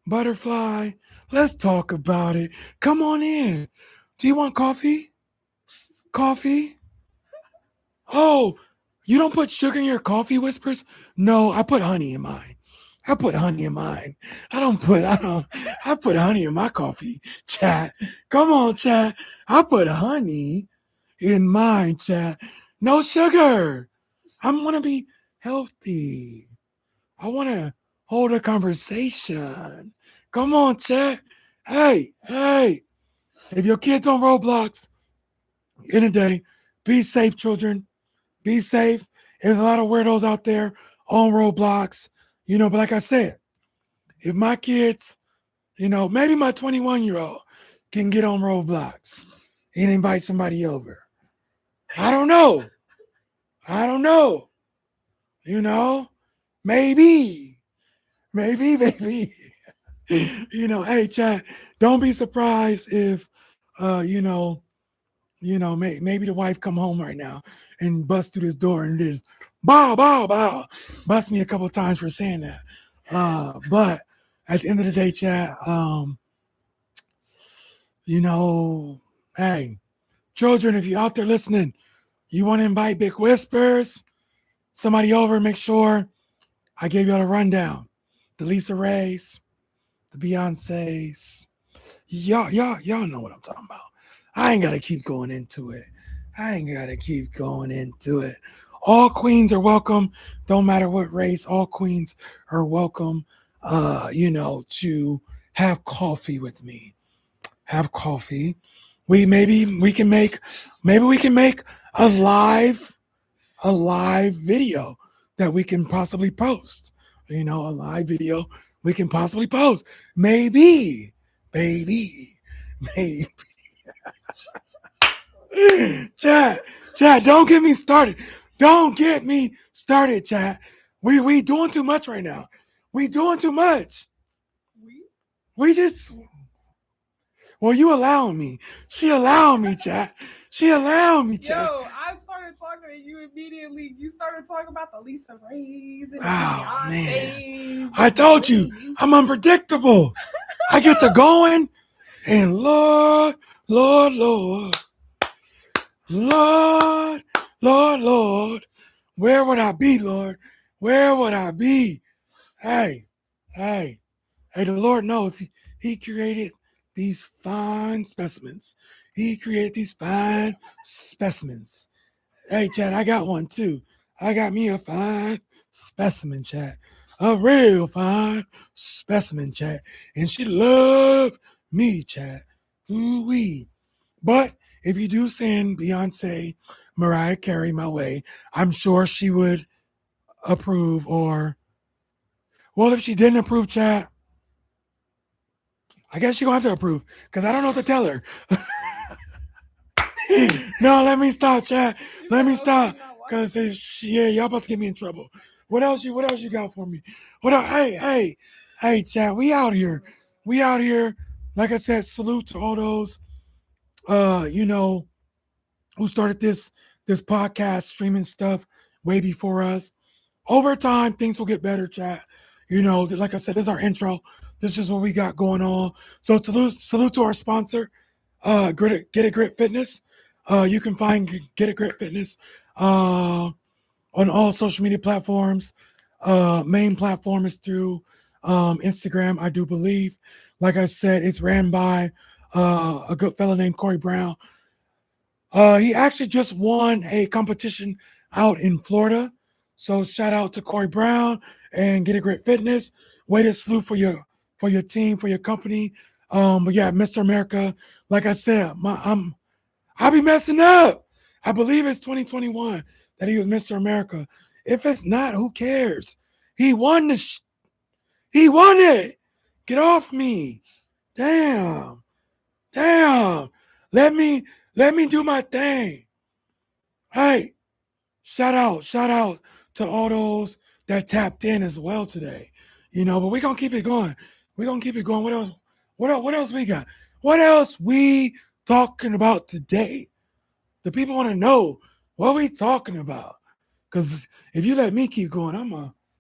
Butterfly. Let's talk about it. Come on in. Do you want coffee? Coffee? Oh, you don't put sugar in your coffee, Whispers? No, I put honey in mine. I put honey in mine. I put honey in my coffee, chat. Come on, chat. I put honey in mine, chat. No sugar. I want to be healthy. I want to hold a conversation. Come on, chat. Hey. If your kid's on Roblox in a day, be safe, children. Be safe. There's a lot of weirdos out there on Roblox, but like I said, if my kids, maybe my 21-year-old can get on Roblox and invite somebody over. I don't know. Maybe. Hey, chat, don't be surprised if, maybe the wife come home right now and bust through this door and just bow, bust me a couple times for saying that. But at the end of the day, chat, hey, children, if you're out there listening, you want to invite Big Whispers, somebody over, make sure I gave y'all a rundown. The Lisa Rays, the Beyoncés, y'all know what I'm talking about. I ain't got to keep going into it. All queens are welcome. Don't matter what race. All queens are welcome, to have coffee with me. Have coffee. Maybe we can make a live video that we can possibly post. A live video we can possibly post. Maybe. Chat, don't get me started. Chat. We doing too much right now. We doing too much. We just. Well, you allowing me. She allowing me, chat. Yo, I started talking and you started talking about the Lisa Rays and the Beyonces. I told you, I'm unpredictable. I get to going and Lord, Lord, Lord, where would I be, Lord? Where would I be? Hey, hey, hey, the Lord knows he created these fine specimens. He created these fine specimens. Hey, Chad, I got one too. I got me a fine specimen, Chad. A real fine specimen, Chad. And she loved me, Chad. Ooh wee. But if you do send Beyonce, Mariah Carey my way, I'm sure she would approve. Or, well, if she didn't approve, Chad, I guess she gonna have to approve because I don't know what to tell her. No, let me stop, Chad. Let me stop. Cause yeah, y'all about to get me in trouble. What else you got for me? What else? Hey, Chad, we out here. We out here. Like I said, salute to all those you know, who started this podcast streaming stuff way before us. Over time, things will get better, chat. You know, like I said, this is our intro. This is what we got going on. So salute to our sponsor, Get a Grit Fitness. You can find Get a Grit Fitness on all social media platforms. Main platform is through Instagram, I do believe. Like I said, it's ran by a good fellow named Corey Brown. He actually just won a competition out in Florida. So shout out to Corey Brown and Get a Grit Fitness. Way to salute for your team, for your company. But yeah, Mr. America, like I said, I'll be messing up. I believe it's 2021 that he was Mr. America. If it's not, who cares? He won he won it. Get off me. Damn. Damn. Let me do my thing. Hey, shout out to all those that tapped in as well today. You know, but we're gonna keep it going. We're gonna keep it going. What else we got? What else we talking about today? The people want to know what we talking about. Cause if you let me keep going,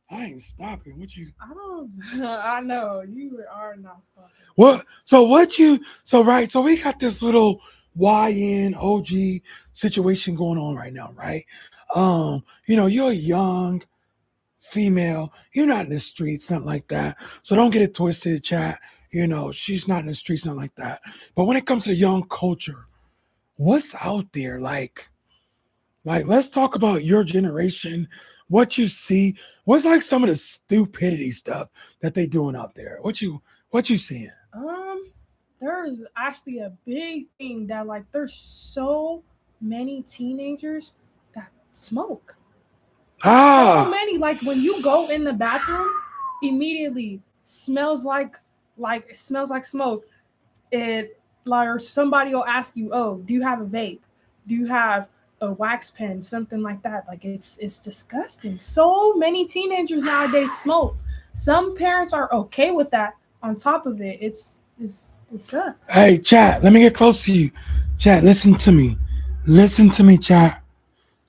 I ain't stopping. What you I don't. I know you are not stopping. what so right, so we got this little YN OG situation going on right now, right? You know, you're a young female, you're not in the streets, nothing like that. So don't get it twisted, chat. You know, she's not in the streets, nothing like that. But when it comes to the young culture, what's out there? Like, let's talk about your generation, what you see. What's like some of the stupidity stuff that they doing out there? What you seeing? There's actually a big thing that like there's so many teenagers that smoke. So Ah, many. Like when you go in the bathroom, immediately like it smells like smoke. It like or somebody will ask you, "Oh, do you have a vape? Do you have a wax pen? Something like that." Like it's disgusting. So many teenagers nowadays smoke. Some parents are okay with that. On top of it, it sucks. hey, chat, let me get close to you. Chat, listen to me. Listen to me, chat.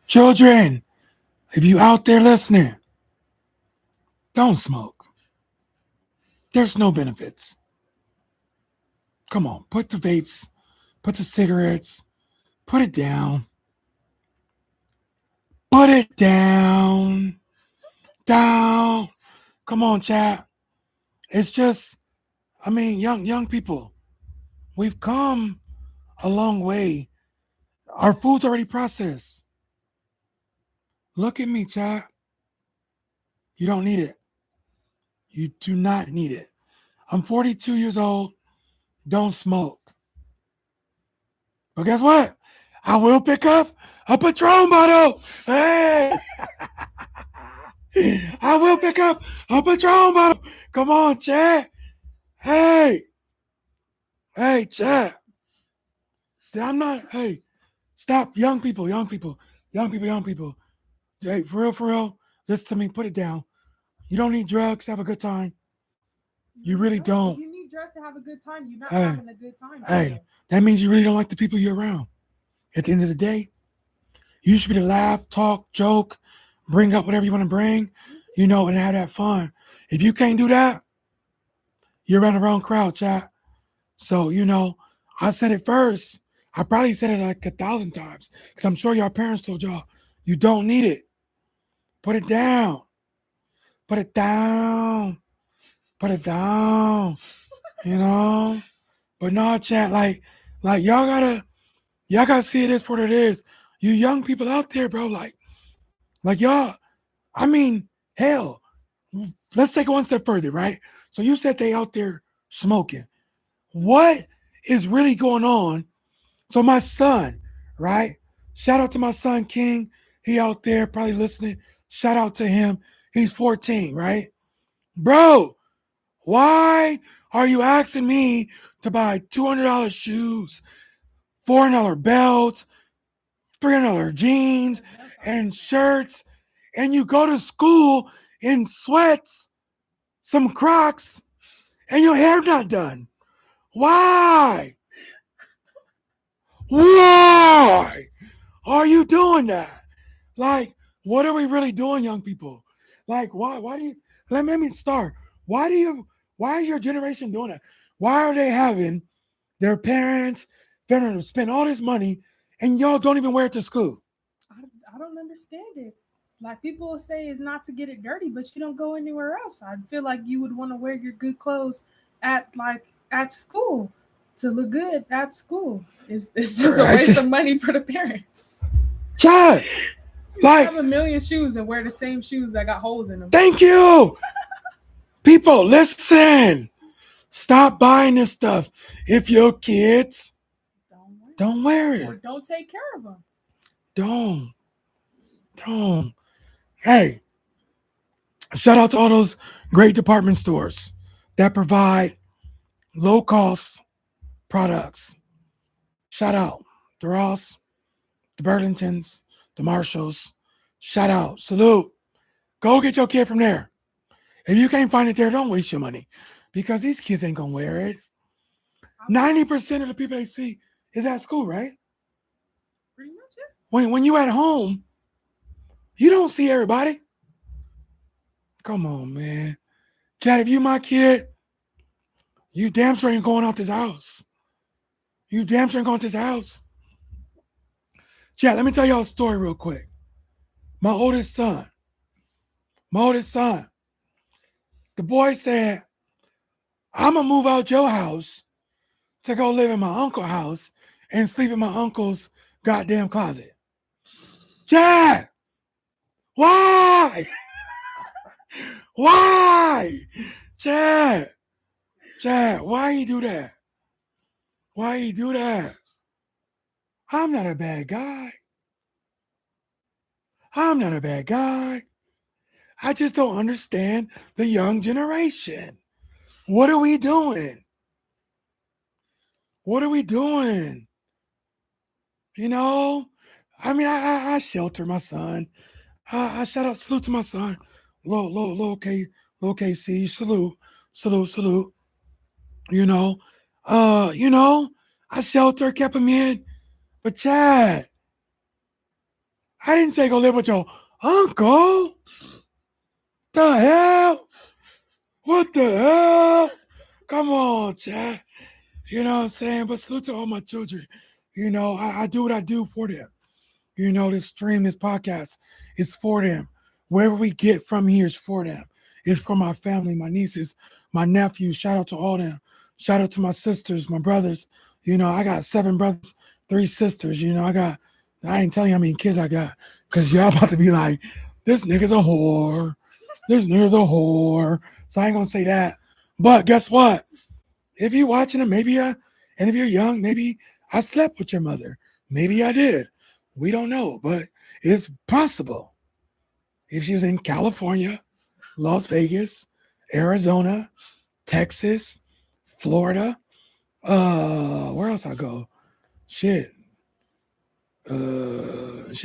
Children, if you out there listening, don't smoke. There's no benefits. Come on, put the vapes, put the cigarettes, put it down. Put it down. Down. Come on, chat. It's just, I mean, young people, we've come a long way. Our food's already processed. Look at me, chat. You don't need it. You do not need it. I'm 42 years old. Don't smoke. But guess what? I will pick up a Patron bottle. Hey, I will pick up a Patron bottle. Come on, chat. Hey, hey, chat. I'm not. Hey, stop, young people, young people, young people, young people. Hey, for real. Listen to me. Put it down. You don't need drugs. Have a good time. You really don't. If you need drugs to have a good time, you're not Hey, having a good time. hey, that means you really don't like the people you're around. At the end of the day, you should be to laugh, talk, joke, bring up whatever you want to bring, you know, and have that fun. If you can't do that, you're around the wrong crowd, chat. So, you know, I said it first. I probably said it like 1,000 times because I'm sure your parents told y'all You don't need it. Put it down. Put it down. Put it down. You know? But no, chat, like y'all gotta see it is for what it is. You young people out there, bro, like y'all, I mean, hell, let's take it one step further, right? So you said they out there smoking. What is really going on? So my son, right? Shout out to my son King. He out there probably listening. Shout out to him. He's 14, right? Bro, why are you asking me to buy $200 shoes, $400 belts, $300 jeans, and shirts, and you go to school in sweats, some Crocs, and your hair not done? Why? Why are you doing that? Like, what are we really doing, young people? Like, why do you let me start? Why is your generation doing that? Why are they having their parents spend all this money and y'all don't even wear it to school? I don't understand it. Like people will say it's not to get it dirty, but you don't go anywhere else. I feel like you would want to wear your good clothes at school to look good at school. It's just a waste of money for the parents. Chad, like, have a million shoes and wear the same shoes that got holes in them. Thank you. People, listen. Stop buying this stuff. If your kids don't wear it. Or don't take care of them. Don't. Hey, shout out to all those great department stores that provide low cost products. Shout out the Ross, the Burlingtons, the Marshalls. Shout out. Salute. Go get your kid from there. If you can't find it there, don't waste your money because these kids ain't gonna wear it. 90% of the people they see is at school, right? Pretty much it. When you at home, you don't see everybody. Come on, man. Chad, if you my kid, you damn sure ain't going out this house. You damn sure ain't going to this house. Chad, let me tell y'all a story real quick. My oldest son, the boy said, I'm going to move out your house to go live in my uncle's house and sleep in my uncle's goddamn closet. Chad, why? Why? Chad, why you do that? Why you do that? I'm not a bad guy. I just don't understand the young generation. What are we doing? You know? I mean, I shelter my son. I salute to my son. Low KC, salute. You know, I shelter, kept him in. But Chad, I didn't say go live with your uncle. The hell? What the hell? Come on, Chad. You know what I'm saying? But salute to all my children. You know, I do what I do for them. You know, this stream, this podcast is for them. Wherever we get from here is for them. It's for my family, my nieces, my nephews. Shout out to all them. Shout out to my sisters, my brothers. You know, I got 7 brothers, 3 sisters. You know, I ain't telling you how many kids I got. Because y'all about to be like, this nigga's a whore. So I ain't going to say that. But guess what? If you're watching it, maybe and if you're young, maybe I slept with your mother. Maybe I did. We don't know, but it's possible. If she was in California, Las Vegas, Arizona, Texas, Florida, where else I go? Shit, I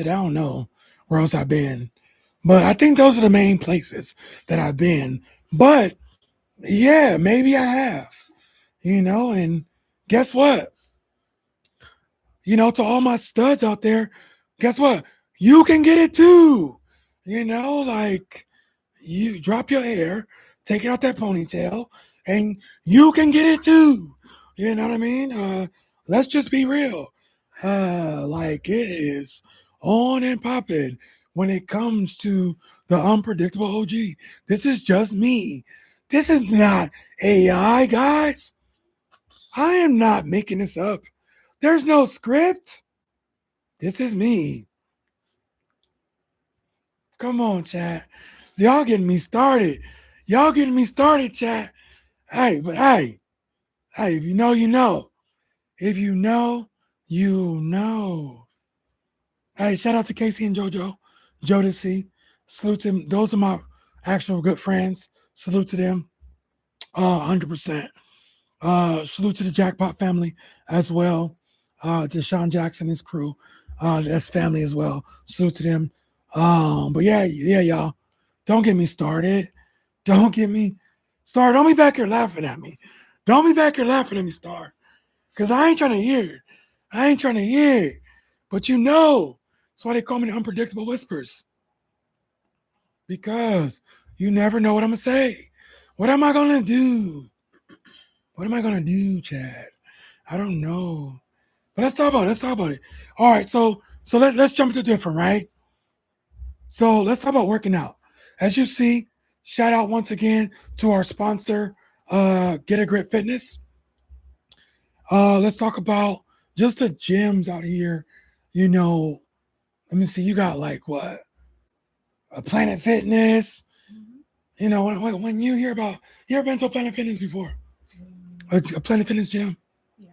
don't know where else I've been. But I think those are the main places that I've been. But yeah, maybe I have. You know, and guess what? You know, to all my studs out there, guess what? You can get it too. You know, like you drop your hair, take out that ponytail, and you can get it too. You know what I mean? Let's just be real. Like it is on and popping when it comes to the unpredictable OG. This is just me. This is not AI, guys. I am not making this up. There's no script. This is me. Come on, chat. Y'all getting me started. Y'all getting me started, chat. Hey, but hey, if you know, you know. If you know, you know. Hey, shout out to Casey and JoJo, Jodeci. Salute to them. Those are my actual good friends. Salute to them. 100%. Salute to the Jackpot family as well. To Sean Jackson, his crew. That's family as well. Salute to them. But yeah, y'all. Don't get me started. Don't get me started. Don't be back here laughing at me. Don't be back here laughing at me, Star. Because I ain't trying to hear it. I ain't trying to hear it. But you know, that's why they call me the unpredictable whispers. Because you never know what I'm going to say. What am I going to do? What am I going to do, Chad? I don't know. But let's talk about it. Let's talk about it. All right, so let's jump into different, right? So let's talk about working out. As you see, shout out once again to our sponsor, Get a Grip Fitness. Let's talk about just the gyms out here. You know, let me see. You got like what? A Planet Fitness. You know, when you hear about, you ever been to a Planet Fitness before? A Planet Fitness gym? Yeah.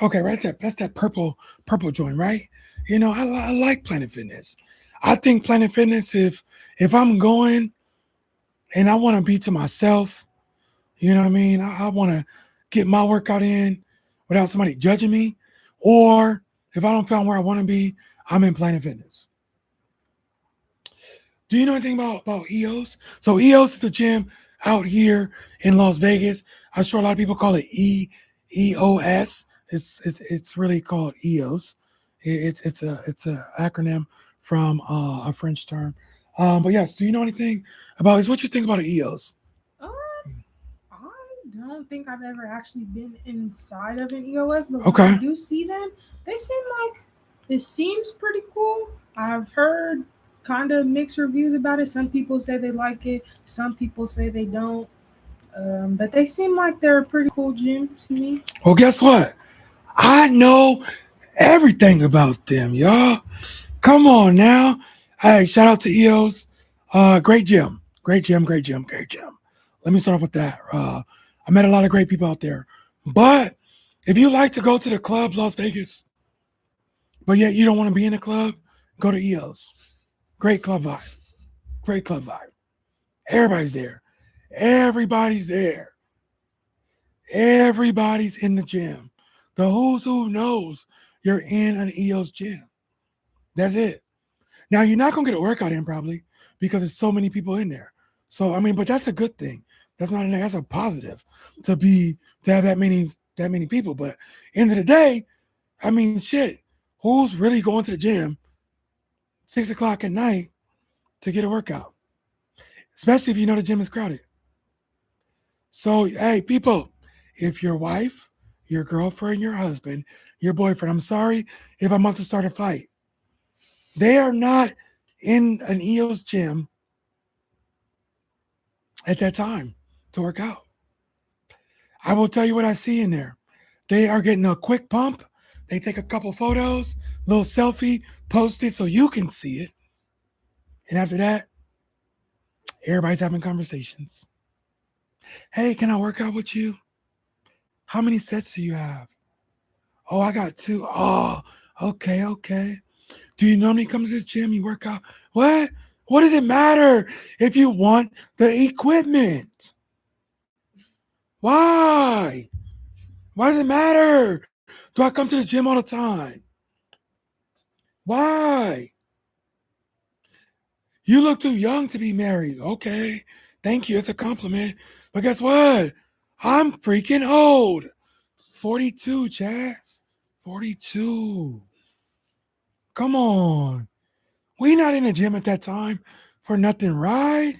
Okay, right there. That's that purple joint, right? You know, I like Planet Fitness. I think Planet Fitness, if I'm going and I want to be to myself, you know what I mean? I want to get my workout in without somebody judging me. Or if I don't feel where I want to be, I'm in Planet Fitness. Do you know anything about EOS? So EOS is the gym out here in Las Vegas. I'm sure a lot of people call it EOS. It's really called EOS. It's a acronym from a French term. But yes, do you know anything about this? What you think about an EOS? I don't think I've ever actually been inside of an EOS, but Okay. when I do see them, they seem like it seems pretty cool. I've heard kind of mixed reviews about it. Some people say they like it, some people say they don't. But they seem like they're a pretty cool gym to me. Well, guess what? I know everything about them, y'all. Come on now. Hey, shout out to EOS. Great gym. Great gym, great gym, great gym. Let me start off with that. I met a lot of great people out there. But if you like to go to the club, Las Vegas, but yet you don't want to be in the club, go to EOS. Great club vibe. Great club vibe. Everybody's there. Everybody's there. Everybody's in the gym. The who's who knows you're in an EOS gym. That's it. Now you're not gonna get a workout in probably because there's so many people in there. So I mean, but that's a good thing. That's a positive to have that many people. But end of the day, I mean, shit, who's really going to the gym 6 o'clock at night to get a workout? Especially if you know the gym is crowded. So hey, people, if your wife, your girlfriend, your husband, your boyfriend, I'm sorry if I'm about to start a fight. They are not in an EOS gym at that time to work out. I will tell you what I see in there. They are getting a quick pump. They take a couple photos, little selfie, post it so you can see it. And after that, everybody's having conversations. Hey, can I work out with you? How many sets do you have? Oh, I got 2. Oh, okay. Do you normally come to this gym? You work out? What? What does it matter if you want the equipment? Why? Why does it matter? Do I come to this gym all the time? Why? You look too young to be married. Okay. Thank you. It's a compliment. But guess what? I'm freaking old. 42, Chad. 42. Come on. We not in the gym at that time for nothing, right?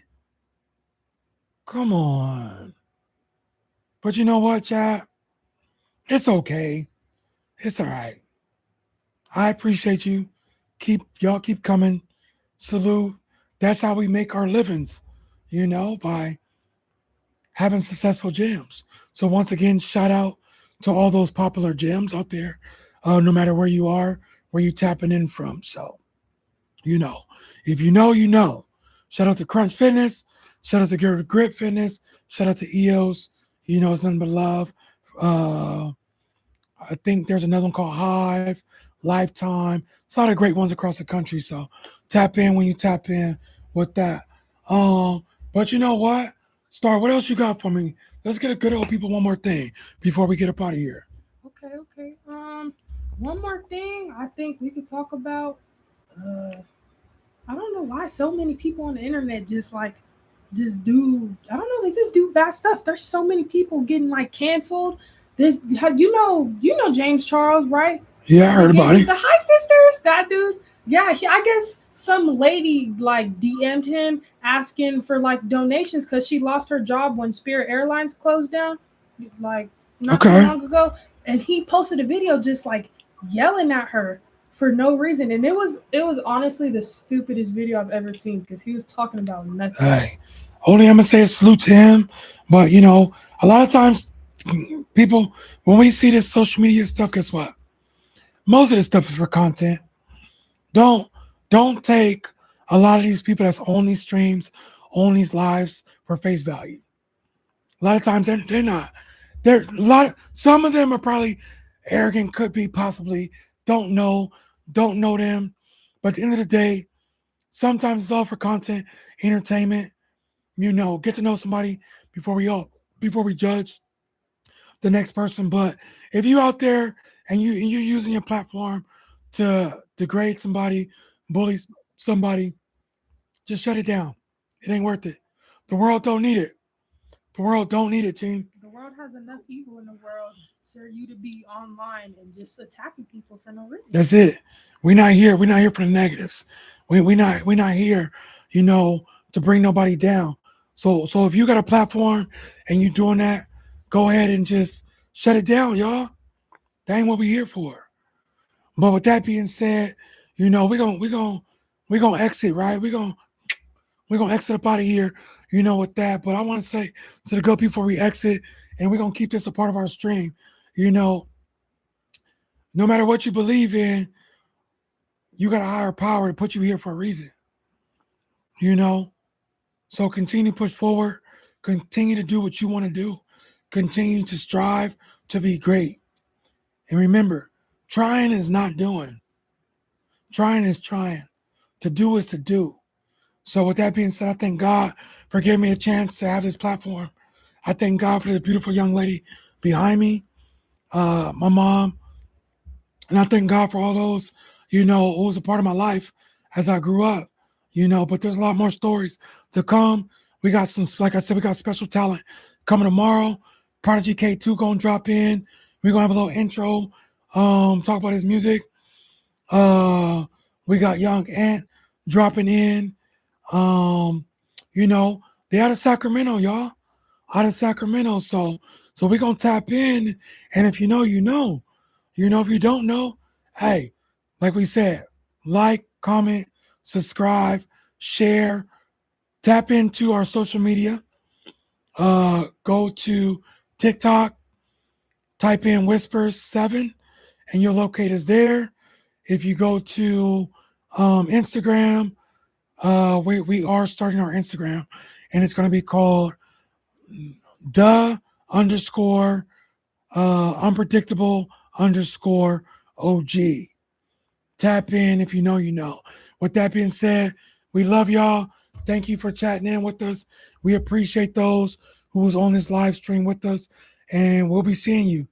Come on. But you know what, Chad? It's okay. It's all right. I appreciate you keep coming. Salute. That's how we make our livings, by having successful gyms. So once again, shout out to all those popular gyms out there, no matter where you are, where you tapping in from. So, you know, if you know, you know. Shout out to Crunch Fitness. Shout out to Get Grip Fitness. Shout out to EOS. It's nothing but love. I think there's another one called Hive, Lifetime. It's a lot of great ones across the country. So tap in when you tap in with that. But you know what? Star, what else you got for me? Let's get a good old people one more thing before we get up out of here. Okay. One more thing I think we could talk about. I don't know why so many people on the internet just do. I don't know. They just do bad stuff. There's so many people getting like canceled. You know James Charles, right? Yeah, I heard about it. The High Sisters, that dude. Yeah, I guess some lady like DM'd him asking for like donations because she lost her job when Spirit Airlines closed down, like not too long ago. And he posted a video just like yelling at her for no reason, and it was honestly the stupidest video I've ever seen because he was talking about nothing. Hey, only I'm gonna say a salute to him, but a lot of times people, when we see this social media stuff, guess what? Most of this stuff is for content. Don't take a lot of these people that's on these streams, on these lives for face value. A lot of times they're not. Some of them are probably arrogant, could be possibly, don't know them. But at the end of the day, sometimes it's all for content, entertainment. Get to know somebody before we judge the next person. But if you out there and you're using your platform to degrade somebody, bully somebody, just shut it down. It ain't worth it. The world don't need it. The world don't need it, team. The world has enough evil in the world for you to be online and just attacking people for no reason. That's it. We're not here for the negatives. We're not here, to bring nobody down. So if you got a platform and you doing that, go ahead and just shut it down, y'all. That ain't what we here for. But with that being said, we're gonna exit, right? We're gonna exit up out of here, with that. But I want to say to the good people before we exit, and we're gonna keep this a part of our stream, no matter what you believe in, you got a higher power to put you here for a reason. So continue to push forward, continue to do what you want to do, continue to strive to be great. And remember, trying is not doing. Trying is trying. To do is to do. So with that being said, I thank God for giving me a chance to have this platform. I thank God for this beautiful young lady behind me, my mom. And I thank God for all those, who was a part of my life as I grew up, but there's a lot more stories to come. We got like I said, we got special talent coming tomorrow. Prodigy K2 gonna drop in. We're gonna have a little intro, talk about his music. We got Young Ant dropping in. They out of Sacramento, y'all. Out of Sacramento. So we're gonna tap in. And if you know, you know. If you don't know, hey, like we said, like, comment, subscribe, share, tap into our social media. Go to TikTok, type in Whispers7, and you'll locate us there. If you go to Instagram, we are starting our Instagram, and it's going to be called _unpredictable_OG. Tap in if you know, you know. With that being said, we love y'all. Thank you for chatting in with us. We appreciate those who was on this live stream with us, and we'll be seeing you